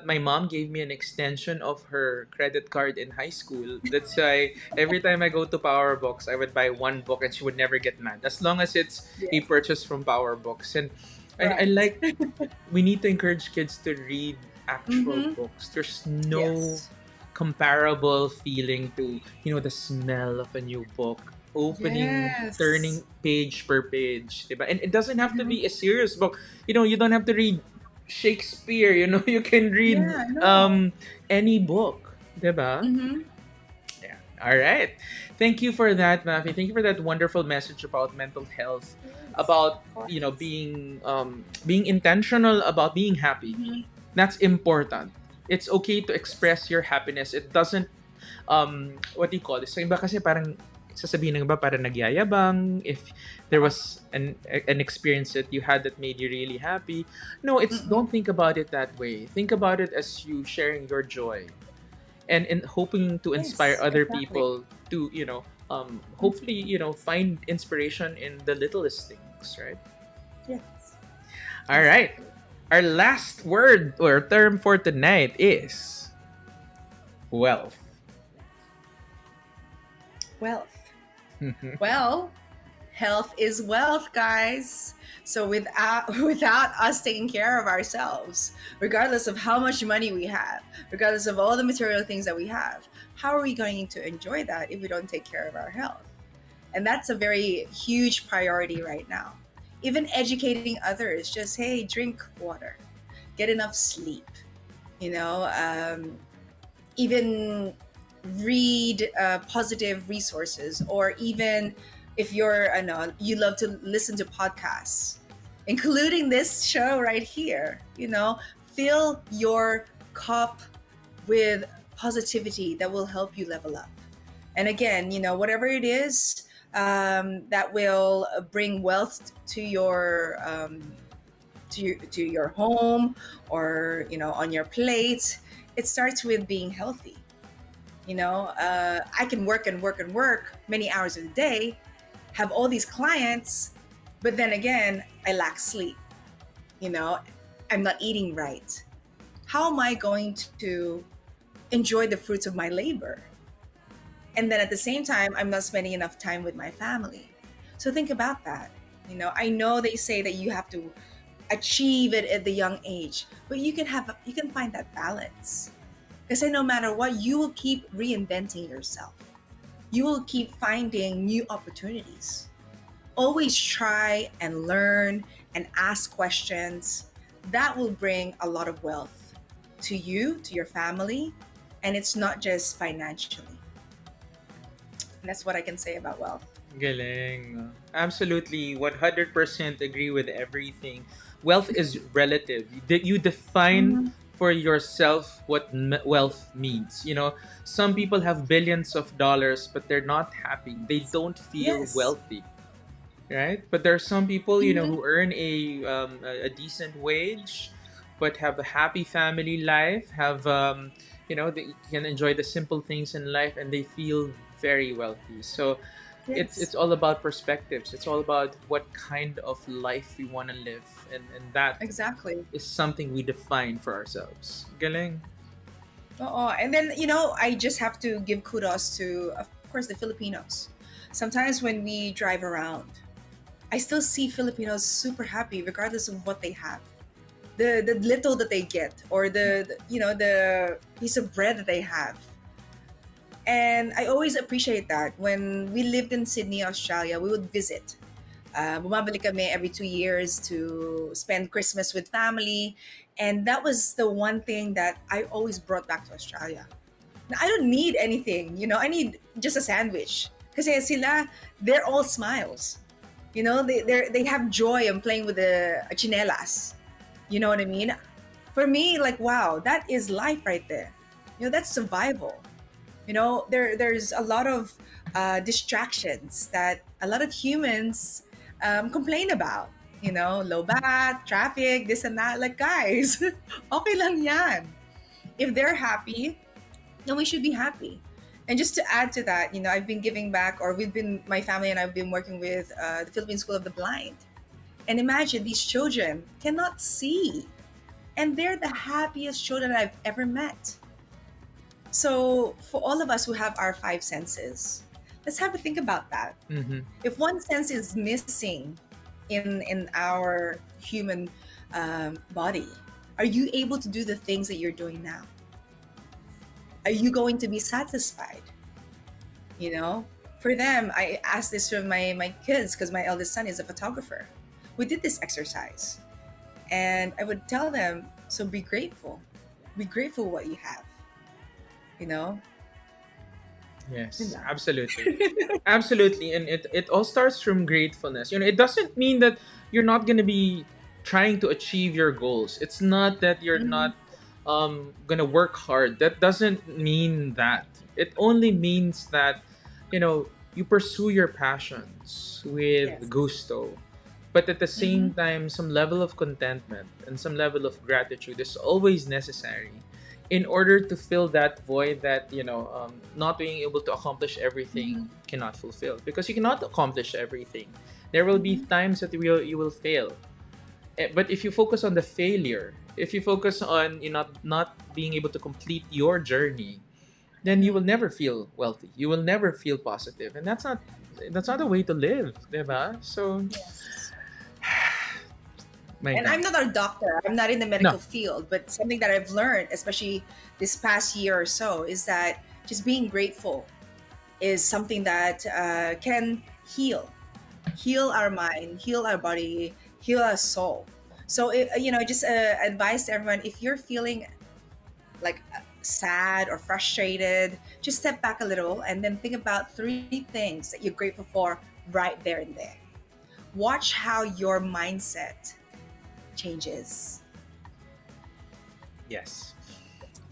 my mom gave me an extension of her credit card in high school. That's why every time I go to Power Books, I would buy one book and she would never get mad as long as it's a Yeah, purchase from Power Books. And I right. like, we need to encourage kids to read actual Mm-hmm. books. There's no Yes. comparable feeling to the smell of a new book, opening, Yes. turning page per page, diba? And it doesn't have to Mhm. be a serious book. You don't have to read Shakespeare. You can read Yeah, no. any book, diba? Mm-hmm. Yeah. All right. Thank you for that, Mafi. Thank you for that wonderful message about mental health, Yes, about of course. being intentional about being happy. Mm-hmm. That's important. It's okay to express your happiness. It doesn't what do you call this? So iba kasi parang sasabihin ng iba parang nagyayabang if there was an experience that you had that made you really happy. No, it's Mm-mm. don't think about it that way. Think about it as you sharing your joy and hoping to inspire Yes, other exactly. people to Mhm. hopefully find inspiration in the littlest things, right? Yes, All right, exactly. our last word or term for tonight is wealth. Wealth. Well, health is wealth, guys. So without us taking care of ourselves, regardless of how much money we have, regardless of all the material things that we have, how are we going to enjoy that if we don't take care of our health? And that's a very huge priority right now. Even educating others, just hey, drink water, get enough sleep, you know, even read positive resources, or even if you're you love to listen to podcasts, including this show right here, fill your cup with positivity that will help you level up. And again, whatever it is that will bring wealth to your home, or on your plate, it starts with being healthy. I can work and work and work many hours a day, have all these clients, but then again, I lack sleep. you know I'm not eating right. How am I going to enjoy the fruits of my labor? And then at the same time, I'm not spending enough time with my family. So think about that. I know they say that you have to achieve it at the young age, but you can find that balance. Because no matter what, you will keep reinventing yourself. You will keep finding new opportunities. Always try and learn and ask questions. That will bring a lot of wealth to you, to your family, and it's not just financially. And that's what I can say about wealth. Galing. Absolutely, 100% agree with everything. Wealth is relative. You define Mhm. for yourself what wealth means. Some people have billions of dollars, but they're not happy. They don't feel Yes. wealthy, right? But there are some people, Hmm. who earn a decent wage, but have a happy family life. They can enjoy the simple things in life, and they feel very wealthy. So it's Yes. all about perspectives. It's all about what kind of life we want to live, and that Exactly. is something we define for ourselves. Galing. Oh, and then I just have to give kudos to, of course, the Filipinos. Sometimes when we drive around, I still see Filipinos super happy regardless of what they have. The little that they get, or the piece of bread that they have. And I always appreciate that. When we lived in Sydney, Australia, we would visit. Bumabalik kami every 2 years to spend Christmas with family. And that was the one thing that I always brought back to Australia. Now, I don't need anything, I need just a sandwich. Kasi sila, they're all smiles. They have joy in playing with the chinelas. You know what I mean? For me, like, wow, that is life right there. That's survival. There's a lot of distractions that a lot of humans complain about. Low bat, traffic, this and that. Like, guys, okay lang yan. If they're happy, then we should be happy. And just to add to that, I've been giving back, or my family and I've been working with the Philippine School of the Blind. And imagine these children cannot see, and they're the happiest children I've ever met. So, for all of us who have our five senses, let's have a think about that. Mm-hmm. If one sense is missing in our human body, are you able to do the things that you're doing now? Are you going to be satisfied? For them, I asked this from my kids because my eldest son is a photographer. We did this exercise, and I would tell them, so be grateful. Be grateful what you have. Yes, Yun lang. absolutely. Absolutely. And it all starts from gratefulness. It doesn't mean that you're not going to be trying to achieve your goals. It's not that you're Mhm. not going to work hard. That doesn't mean that. It only means that, you pursue your passions with Yes. gusto. But at the same Mhm. time, some level of contentment and some level of gratitude is always necessary in order to fill that void that not being able to accomplish everything Mhm. cannot fulfill, because you cannot accomplish everything. There will be Mhm. times that you will fail. But if you focus on the failure, if you focus on you not being able to complete your journey, then you will Mhm. never feel wealthy, you will never feel positive, and that's not a way to live, diba? So Yes. my And I'm god. not a doctor. I'm not in the No. medical field, but something that I've learned, especially this past year or so, is that just being grateful is something that can heal our mind, heal our body, heal our soul. So, just advice to everyone: if you're feeling like sad or frustrated, just step back a little and then think about three things that you're grateful for right there and there. Watch how your mindset changes. Yes.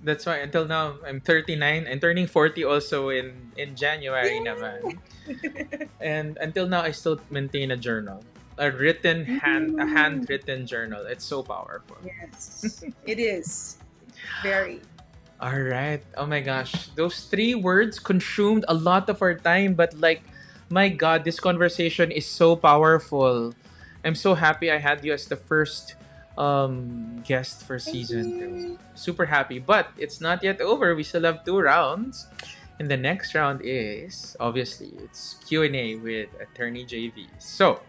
That's why until now I'm 39 and turning 40 also in January naman. And until now I still maintain a journal. A Mm, handwritten journal. It's so powerful. yes, it is very. All right. Oh my gosh. Those three words consumed a lot of our time, but like, my God, this conversation is so powerful. I'm so happy I had you as the first guest for Thank season two. you. Super happy. But it's not yet over. We still have two rounds. And the next round is obviously it's Q&A with Attorney JV. So,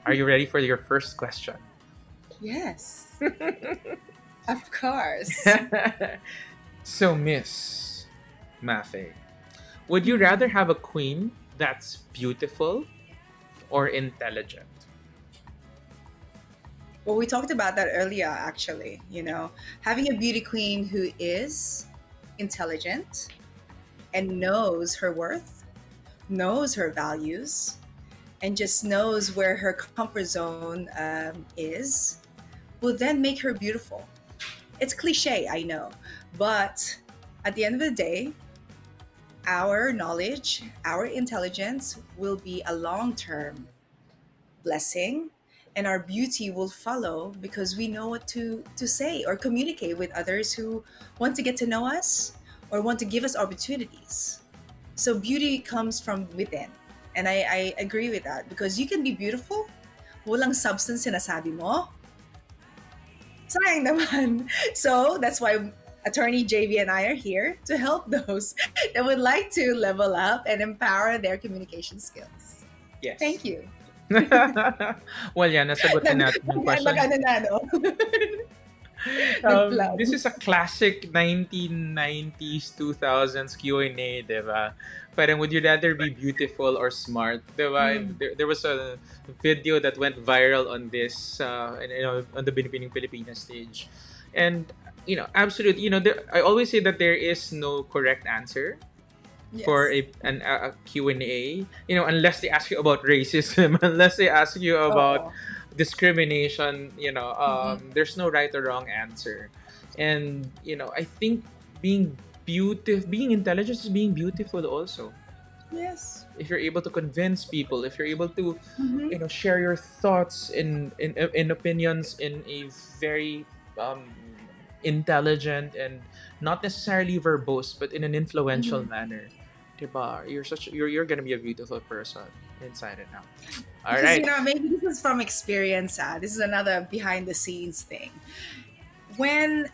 are you ready for your first question? Yes, of course. So, Miss Mafe, would you rather Mhm. have a queen that's beautiful or intelligent? Well, we talked about that earlier, actually. Having a beauty queen who is intelligent and knows her worth, knows her values, and just knows where her comfort zone is, will then make her beautiful. It's cliche, I know, but at the end of the day, our knowledge, our intelligence will be a long term blessing, and our beauty will follow because we know what to say or communicate with others who want to get to know us or want to give us opportunities. So beauty comes from within. And I agree with that because you can be beautiful, walang substance sinasabi mo, sayang naman. So that's why attorney JV and I are here to help those that would like to level up and empower their communication skills. Yes. Thank you. Well, yeah, nasagot nag, na natin yung question. ano na, no? Nag-plan. This is a classic 1990s, 2000s Q&A, diba? Parang, would you rather be beautiful or smart, diba? Mm. There was a video that went viral on this, on the Binibining Pilipinas stage. And, absolutely, I always say that there is no correct answer for Yes. a Q&A, unless they ask you about racism, unless they ask you about Oo. discrimination, Mhm. there's no right or wrong answer. And, I think being being intelligent is being beautiful also. Yes. If you're able to convince people, if you're able to, Mhm. share your thoughts in opinions in a very um, intelligent and not necessarily verbose, but in an influential Mhm. manner. Diba? You're gonna be a beautiful person inside and out. All Because right. maybe this is from experience. This is another behind the scenes thing. When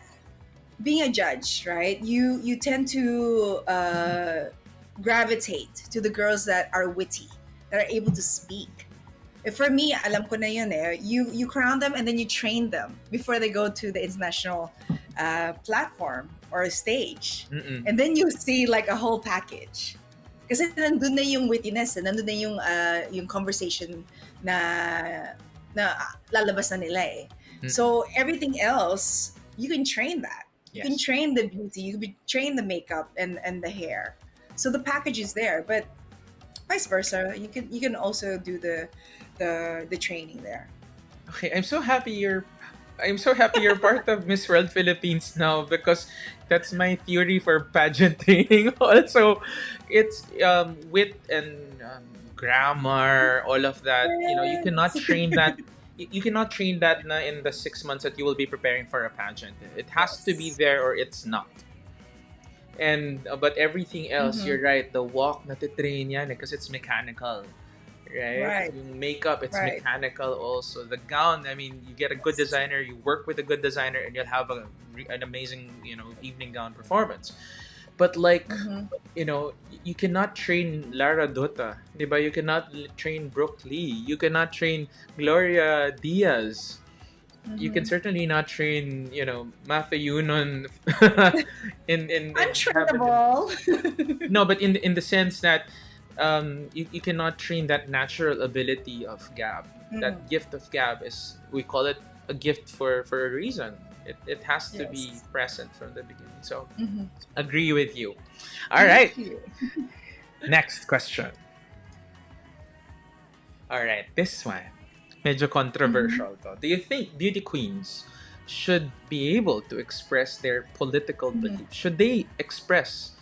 being a judge, right? You tend to gravitate to the girls that are witty, that are able to speak. For me, alam ko na yun eh. You crown them and then you train them before they go to the international platform or stage. Mm-mm. And then you see like a whole package. Kasi nandun na yung wittiness, nandun na yung conversation na lalabas na nila eh. Mm-mm. So everything else, you can train that. You can Yes. train the beauty, you can train the makeup and the hair. So the package is there, but vice versa. You can also do the training there. Okay, I'm so happy you're part of Miss World Philippines now, because that's my theory for pageant training. Also, it's wit and grammar, all of that. You cannot Yes. train that. You cannot train that na in the 6 months that you will be preparing for a pageant. It has to be Yes. there or it's not. And but everything else, Mm-hmm. you're right. The walk, natitrain yan because it's mechanical, right? Right. Yung makeup, it's Right. mechanical also. The gown, I mean, you get a good Yes. designer, you work with a good designer, and you'll have an amazing, evening gown performance. But like, Mm-hmm. you cannot train Lara Dota, diba? You cannot train Brooke Lee. You cannot train Gloria Diaz. You can Mm-hmm. certainly not train, Mafae Yunon in having Untrainable. no, but in the sense that you cannot train that natural ability of gab. Mm. That gift of gab is, we call it a gift for a reason. It has to be Yes. present from the beginning. So Mm-hmm. agree with you. All right, Thank you. next question. All right, this one, medyo Mm-hmm. controversial to. Do you think beauty queens should be able to express their political Mm-hmm. beliefs? Should they express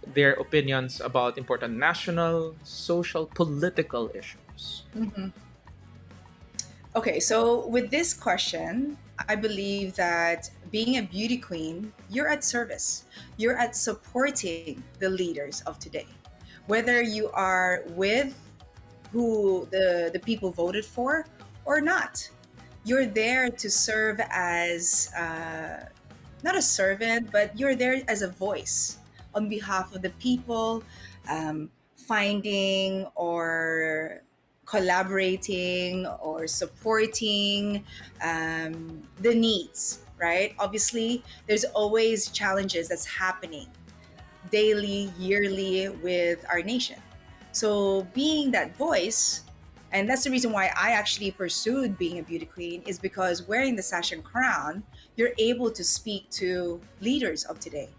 their opinions about important national, social, political issues? Mm-hmm. Okay, so with this question, I believe that being a beauty queen, you're at service. You're at supporting the leaders of today. Whether you are with who the people voted for or not, you're there to serve as not a servant, but you're there as a voice on behalf of the people, finding or collaborating or supporting the needs, right? Obviously, there's always challenges that's happening daily, yearly with our nation. So being that voice, and that's the reason why I actually pursued being a beauty queen, is because wearing the sash and crown, you're able to speak to leaders of today.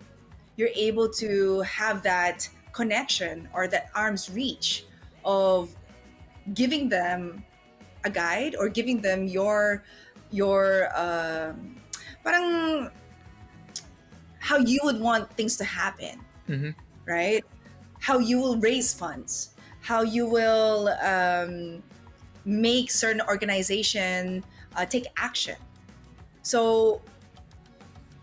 You're able to have that connection or that arm's reach of giving them a guide or giving them your parang how you would want things to happen, Mm-hmm. right? How you will raise funds, how you will make certain organization take action. So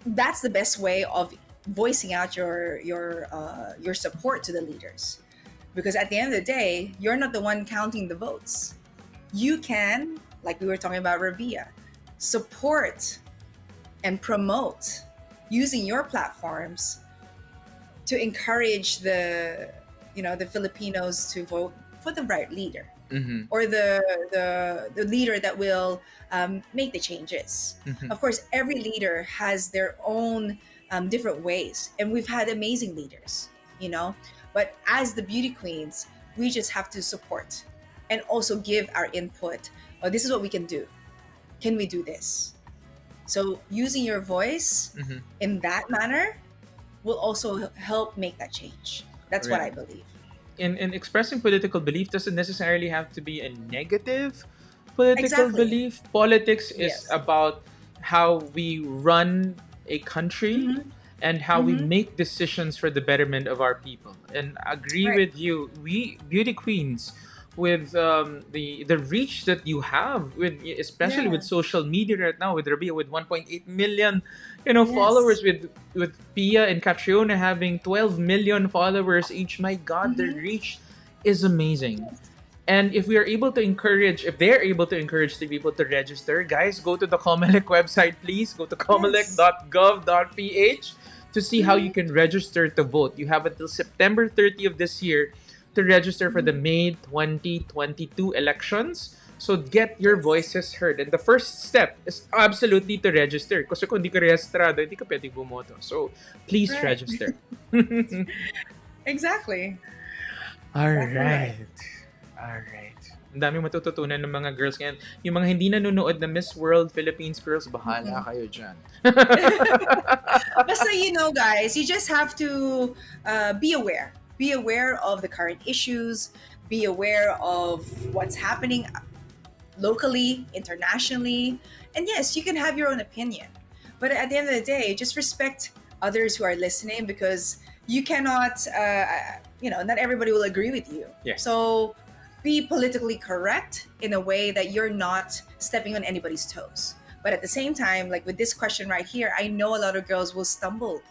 that's the best way of voicing out your support to the leaders. Because at the end of the day, you're not the one counting the votes. You can, like we were talking about Rabia, support and promote using your platforms to encourage the Filipinos to vote for the right leader. Mm-hmm. or the leader that will make the changes. Mm-hmm. Of course, every leader has their own different ways, and we've had amazing leaders, you know. But as the beauty queens, we just have to support and also give our input. Oh, this is what we can do. Can we do this? So using your voice Mm-hmm. in that manner will also help make that change. That's what Right. I believe. In expressing political belief doesn't necessarily have to be a negative political Exactly. belief. Politics is Yes. about how we run a country Mm-hmm. and how we Mm-hmm. make decisions for the betterment of our people. And I agree Right. with you. We beauty queens, with the reach that you have, with especially with Yeah. social media right now, with Rabia with 1.8 million, Yes. followers, with Pia and Catriona having 12 million followers each. My God, their Mm-hmm. reach is amazing. And if we are able to encourage, if they're able to encourage the people to register, guys, go to the Comelec website, please. Go to Yes. comelec.gov.ph to see how you Mm-hmm. can register to vote. You have until September 30 of this year to register for the Mm-hmm. May 2022 elections. So get your Yes. voices heard. And the first step is absolutely to register. Kasi kung hindi ka rehistrado, hindi ka pwedeng bumoto. So please Right. register. Exactly. All Exactly right. right. All right. Ang daming matututunan ng mga girls ngayon. Yung mga hindi nanonood na Miss World Philippines girls, bahala Mhm. kayo dyan. Basta, guys, you just have to be aware. Be aware of the current issues. Be aware of what's happening locally, internationally. And yes, you can have your own opinion. But at the end of the day, just respect others who are listening, because you cannot, not everybody will agree with you. Yes. So be politically correct in a way that you're not stepping on anybody's toes. But at the same time, like with this question right here, I know a lot of girls will stumble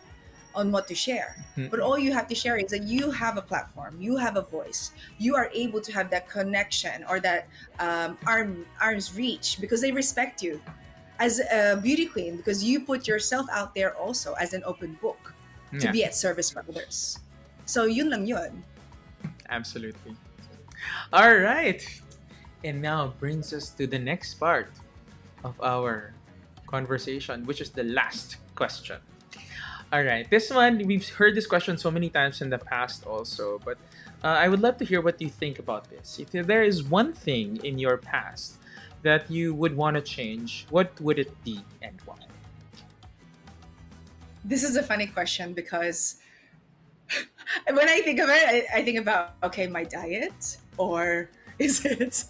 on what to share. But all you have to share is that you have a platform, you have a voice, you are able to have that connection or that arm's reach, because they respect you as a beauty queen, because you put yourself out there also as an open book to Yeah, be at service for others. So yun lang yun. absolutely. All right. And now brings us to the next part of our conversation, which is the last question. All right. This one, we've heard this question so many times in the past also, but I would love to hear what you think about this. If there is one thing in your past that you would want to change, what would it be and why? This is a funny question because when I think of it, I think about, okay, my diet, or is it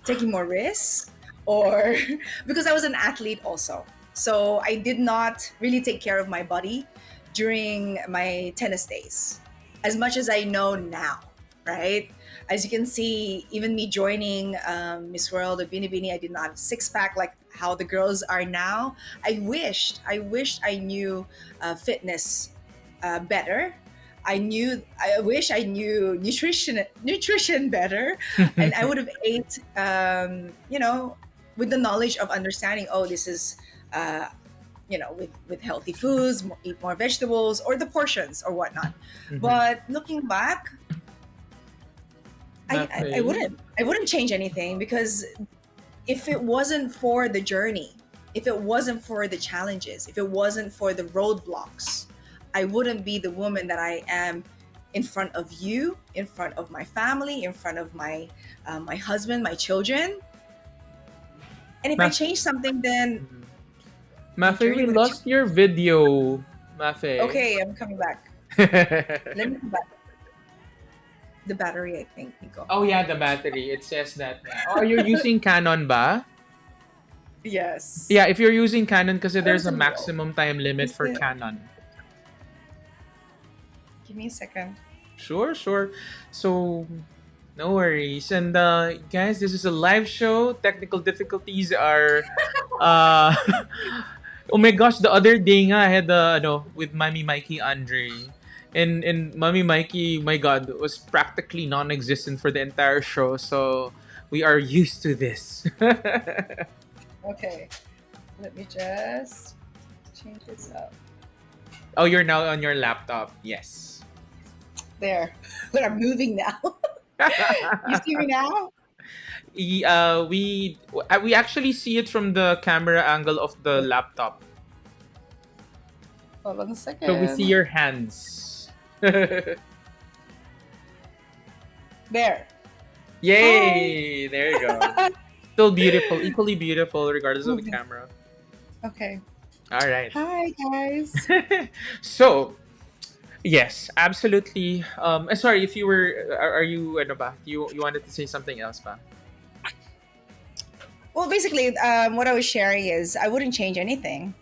taking more risks, or because I was an athlete also, so I did not really take care of my body during my tennis days as much as I know now, right? As you can see, even me joining Miss World or Bini Bini, I did not have six pack like how the girls are now. I wished I knew fitness better. I wish I knew nutrition better, and I would have ate, with the knowledge of understanding. Oh, this is, with healthy foods, eat more vegetables, or the portions or whatnot. Mhm. But looking back, I Mafae? wouldn't change anything, because if it wasn't for the journey, if it wasn't for the challenges, if it wasn't for the roadblocks, I wouldn't be the woman that I am in front of you, in front of my family, in front of my husband, my children. And if I Ma- change something, then Mhm. my Mafae, journey we would have lost changed. your video. Mafae. Okay, I'm coming back. Let me come back. The battery, I think, Nico. Oh yeah, the battery. It says that. Oh, are you using Canon ba? Yes. Yeah, if you're using Canon kasi Oh, there's it's a a low. maximum time limit Is for it? Canon. Give me a second. Sure, sure. So, no worries. And guys, this is a live show. Technical difficulties are uh oh my gosh, the other day nga I had with Mami Mikey Andre. And Mami Mikey, my god, was practically non-existent for the entire show. So, we are used to this. Okay. Let me just change this up. Oh, you're now on your laptop. Yes. There. But I'm moving now. You see me now? We actually see it from the camera angle of the laptop, Hold on a so we see second. your hands. There. Hi. Yay! There you go. Still beautiful, equally beautiful, regardless of the Moving. camera. Okay. All right. Hi, guys. So yes, absolutely. Sorry if you were. Are you ano ba? You wanted to say something else ba? Well, basically, what I was sharing is I wouldn't change anything.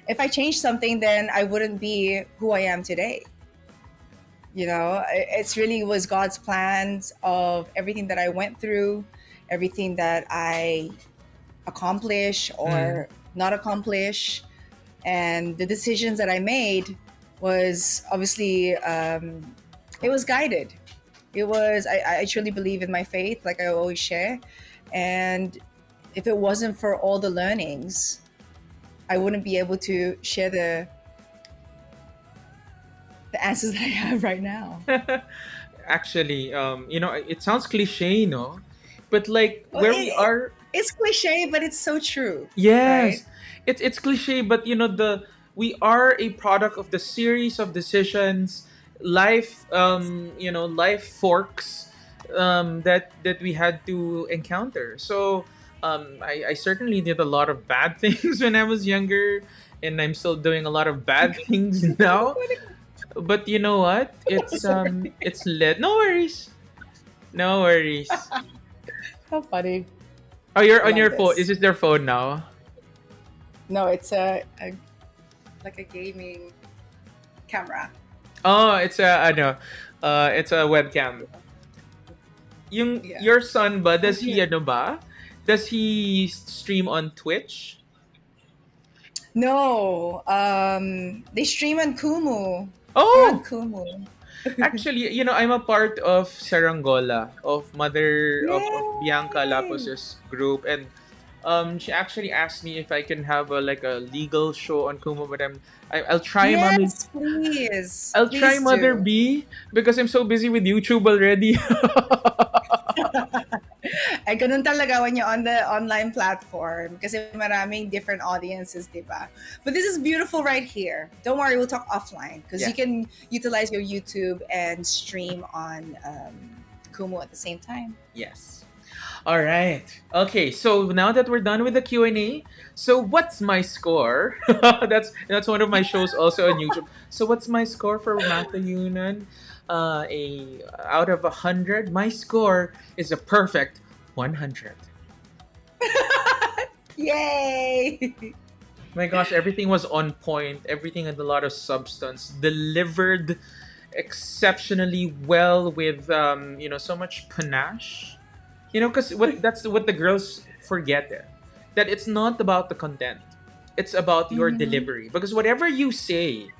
If I changed something, then I wouldn't be who I am today. It's really was God's plans of everything that I went through, everything that I accomplish Mm. or not accomplish, and the decisions that I made was obviously it was guided. It was I truly believe in my faith, like I always share, and if it wasn't for all the learnings, I wouldn't be able to share the answers that I have right now. Actually, it sounds cliche, no? But like Well, where we are, it's cliche, but it's so true, right? yes, it's cliche, but the we are a product of the series of decisions, life, life forks, that we had to encounter. So, I certainly did a lot of bad things when I was younger, and I'm still doing a lot of bad things now. But you know what? Sorry. It's lit. No worries. No worries. How funny. Oh, you're I on love your phone. Is this. this their phone now? No, it's a like a gaming camera. Oh, it's a webcam. Yeah. Your son ba, Oh, does he here. ano ba? Does he stream on Twitch? No, they stream on Kumu. They're on Oh, Kumu. actually, I'm a part of Sarangola, of of Bianca Yay! Lapos's group, and she actually asked me if I can have a legal show on Kumu, but I'll try, mommy. Yes, please. I'll try Please Mother do. B because I'm so busy with YouTube already. Ay, ganun talaga when you're on the online platform kasi maraming different audiences, di ba? But this is beautiful right here. Don't worry, we'll talk offline because Yeah. you can utilize your YouTube and stream on Kumu at the same time. Yes. All right. Okay. So now that we're done with the Q&A, so what's my score? That's one of my shows also on YouTube. So what's my score for Mafae Yunon? A out of 100, my score is a perfect 100. Yay! My gosh, everything was on point. Everything had a lot of substance. Delivered exceptionally well with so much panache. Because that's what the girls forget, that it's not about the content. It's about your Mhm. delivery. Because whatever you say,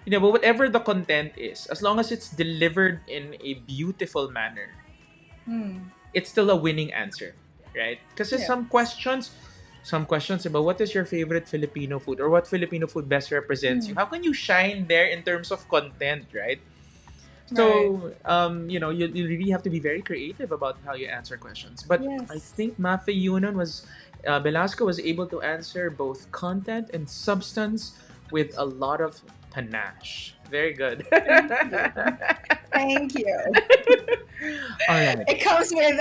but whatever the content is, as long as it's delivered in a beautiful manner, Hmm. it's still a winning answer, right? Because Yeah. some questions about what is your favorite Filipino food or what Filipino food best represents you. Hmm. How can you shine there in terms of content, right? Right. So, you really have to be very creative about how you answer questions. But I Yes. think Mafae Belasco was able to answer both content and substance with a lot of panache. Very good. Thank you. Thank you. All right. It comes with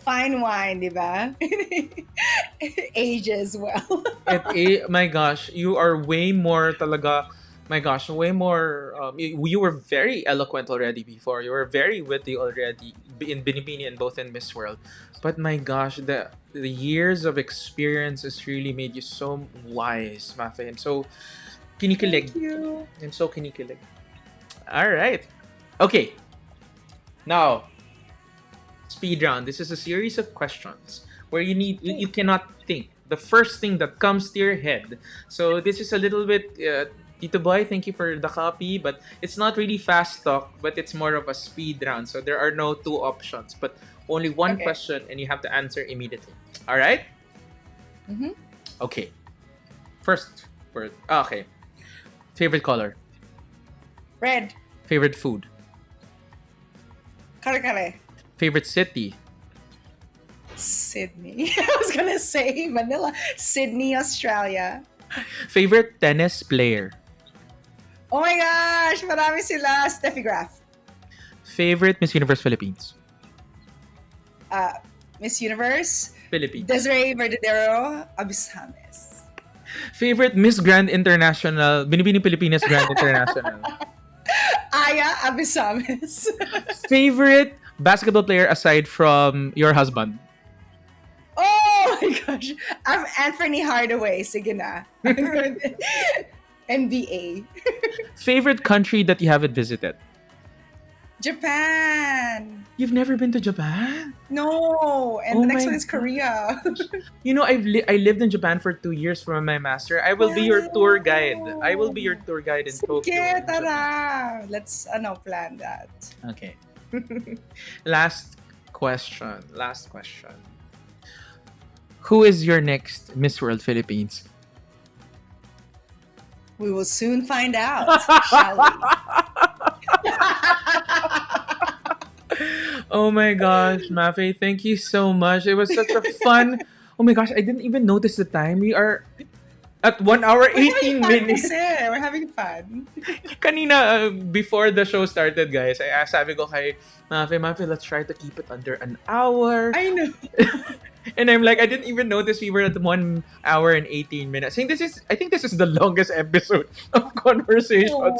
fine wine, di ba? Age as well. My gosh, you are way more talaga. My gosh, way more. You were very eloquent already before. You were very witty already in Binibini and both in Miss World. But my gosh, the years of experience has really made you so wise, Mafe. I'm so kinikilig. Thank you. I'm so kinikilig. All right. Okay. Now, speed round. This is a series of questions where you cannot think. The first thing that comes to your head. So this is a little bit Tito Boy, thank you for the copy, but it's not really fast talk, but it's more of a speed round. So there are no two options, but only one Okay. question and you have to answer immediately. All right? Mm-hmm. Okay. First word. Okay. Favorite color. Red. Favorite food. Kare-kare. Favorite city? Sydney. I was gonna say Manila. Sydney, Australia. Favorite tennis player? Oh my gosh! Marami sila. Steffi Graf. Favorite Miss Universe Philippines? Uh, Miss Universe. Philippines. Desiree Verdadero Abisames. Favorite Miss Grand International, Binibining Pilipinas Grand International. Aya Abisames. Favorite basketball player aside from your husband? Oh my gosh. I'm Anthony Hardaway. Sige na. NBA. Favorite country that you haven't visited? Japan. You've never been to Japan? No. And Oh the next my one is Korea. You know, I lived in Japan for 2 years for my master. I will be your tour guide. I will be your tour guide in Tokyo. Sige, in Japan. tara. Let's plan that. Okay. Last question. Who is your next Miss World Philippines? We will soon find out, shall we? Oh my gosh, Mafae, thank you so much. It was such a fun. Oh my gosh, I didn't even notice the time. We are at 1 hour We're 18 having fun minutes. kasi. We're having fun. Kanina, before the show started, guys, I asked, sabi ko kay Mafae, let's try to keep it under an hour. I know. And I'm like, I didn't even notice we were at 1 hour and 18 minutes. I think this is the longest episode of Conversations Oh,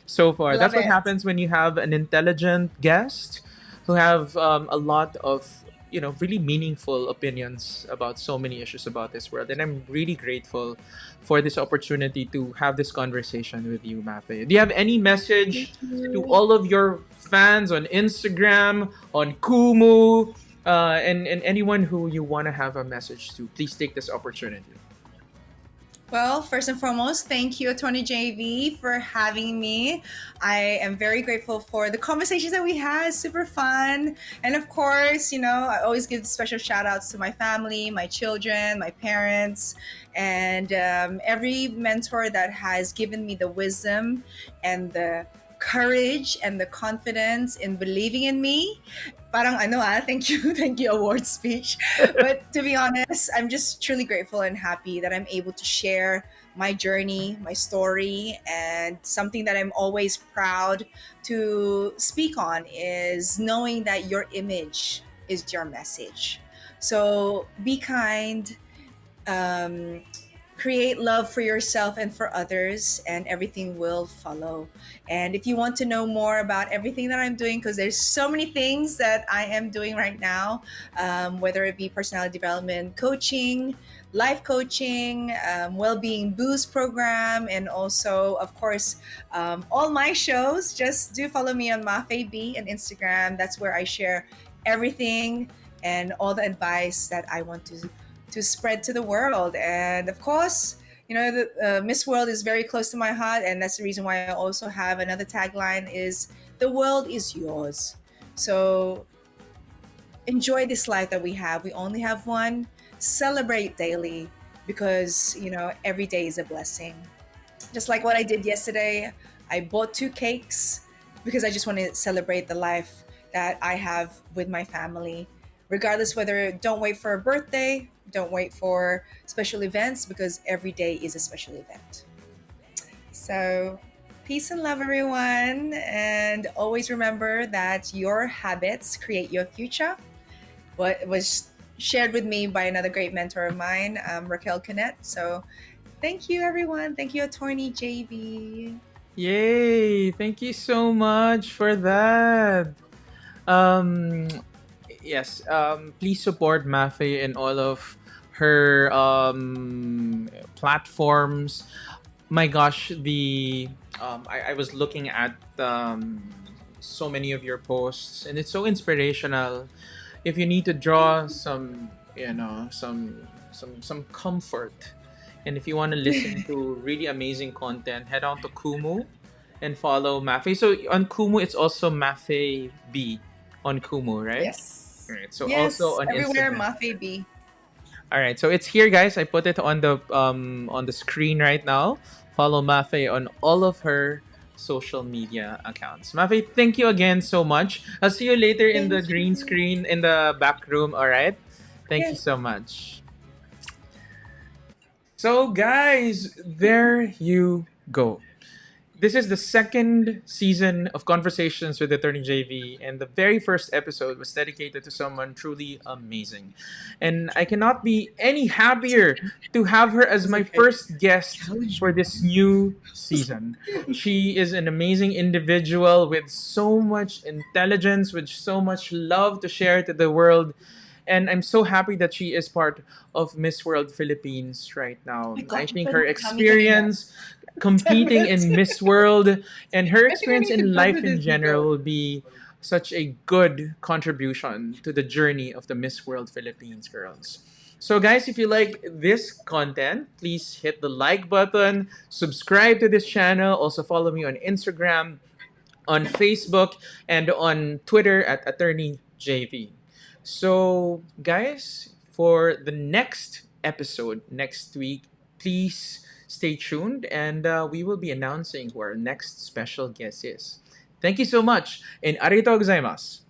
so far. love That's what it. happens when you have an intelligent guest who have a lot of really meaningful opinions about so many issues about this world. And I'm really grateful for this opportunity to have this conversation with you, Mafae. Do you have any message to all of your fans on Instagram, on Kumu, and anyone who you want to have a message to? Please take this opportunity. Well, first and foremost, thank you, Tony JV, for having me. I am very grateful for the conversations that we had. Super fun. And of course, I always give special shout outs to my family, my children, my parents, and every mentor that has given me the wisdom and the courage and the confidence in believing in me. Parang thank you award speech. But to be honest, I'm just truly grateful and happy that I'm able to share my journey, my story, and something that I'm always proud to speak on is knowing that your image is your message. So be kind, create love for yourself and for others, and everything will follow. And if you want to know more about everything that I'm doing, because there's so many things that I am doing right now, whether it be personality development coaching, life coaching, well-being boost program, and also, of course, all my shows, just do follow me on Mafae B on Instagram. That's where I share everything and all the advice that I want to spread to the world. And of course, the Miss World is very close to my heart, and that's the reason why I also have another tagline is the world is yours. So enjoy this life that we have. We only have one. Celebrate daily, because every day is a blessing. Just like what I did yesterday, I bought 2 cakes because I just want to celebrate the life that I have with my family. Regardless whether, don't wait for a birthday, don't wait for special events, because every day is a special event. So peace and love, everyone. And always remember that your habits create your future. What was shared with me by another great mentor of mine, Raquel Canet. So thank you, everyone. Thank you, Attorney JV. Yay! Thank you so much for that. Yes, please support Mafae in all of her platforms. My gosh, I was looking at so many of your posts, and it's so inspirational. If you need to draw some comfort, and if you want to listen to really amazing content, head on to Kumu and follow Mafae. So on Kumu, it's also Mafae B on Kumu, right? Yes. All right. So Yes, also on everywhere, Instagram. Mafae B. All right. So it's here, guys. I put it on the screen right now. Follow Mafae on all of her social media accounts. Mafi, thank you again so much. I'll see you later in the Thank green you. screen in the back room, all right? Thank you Okay. so much. So, guys, there you go. This is the second season of Conversations with Attorney JV, and the very first episode was dedicated to someone truly amazing. And I cannot be any happier to have her as It's my okay. first guest Challenge for this new season. She is an amazing individual with so much intelligence, with so much love to share to the world. And I'm so happy that she is part of Miss World Philippines right now. My I God, think pwede her ba kami kanina? experience competing in Miss World and her Pwede kami experience in life in dito. general will be such a good contribution to the journey of the Miss World Philippines girls. So, guys, if you like this content, please hit the like button, subscribe to this channel, also follow me on Instagram, on Facebook, and on Twitter at Attorney JV. So, guys, for the next episode next week, please stay tuned and we will be announcing who our next special guest is. Thank you so much and arigatou gozaimasu.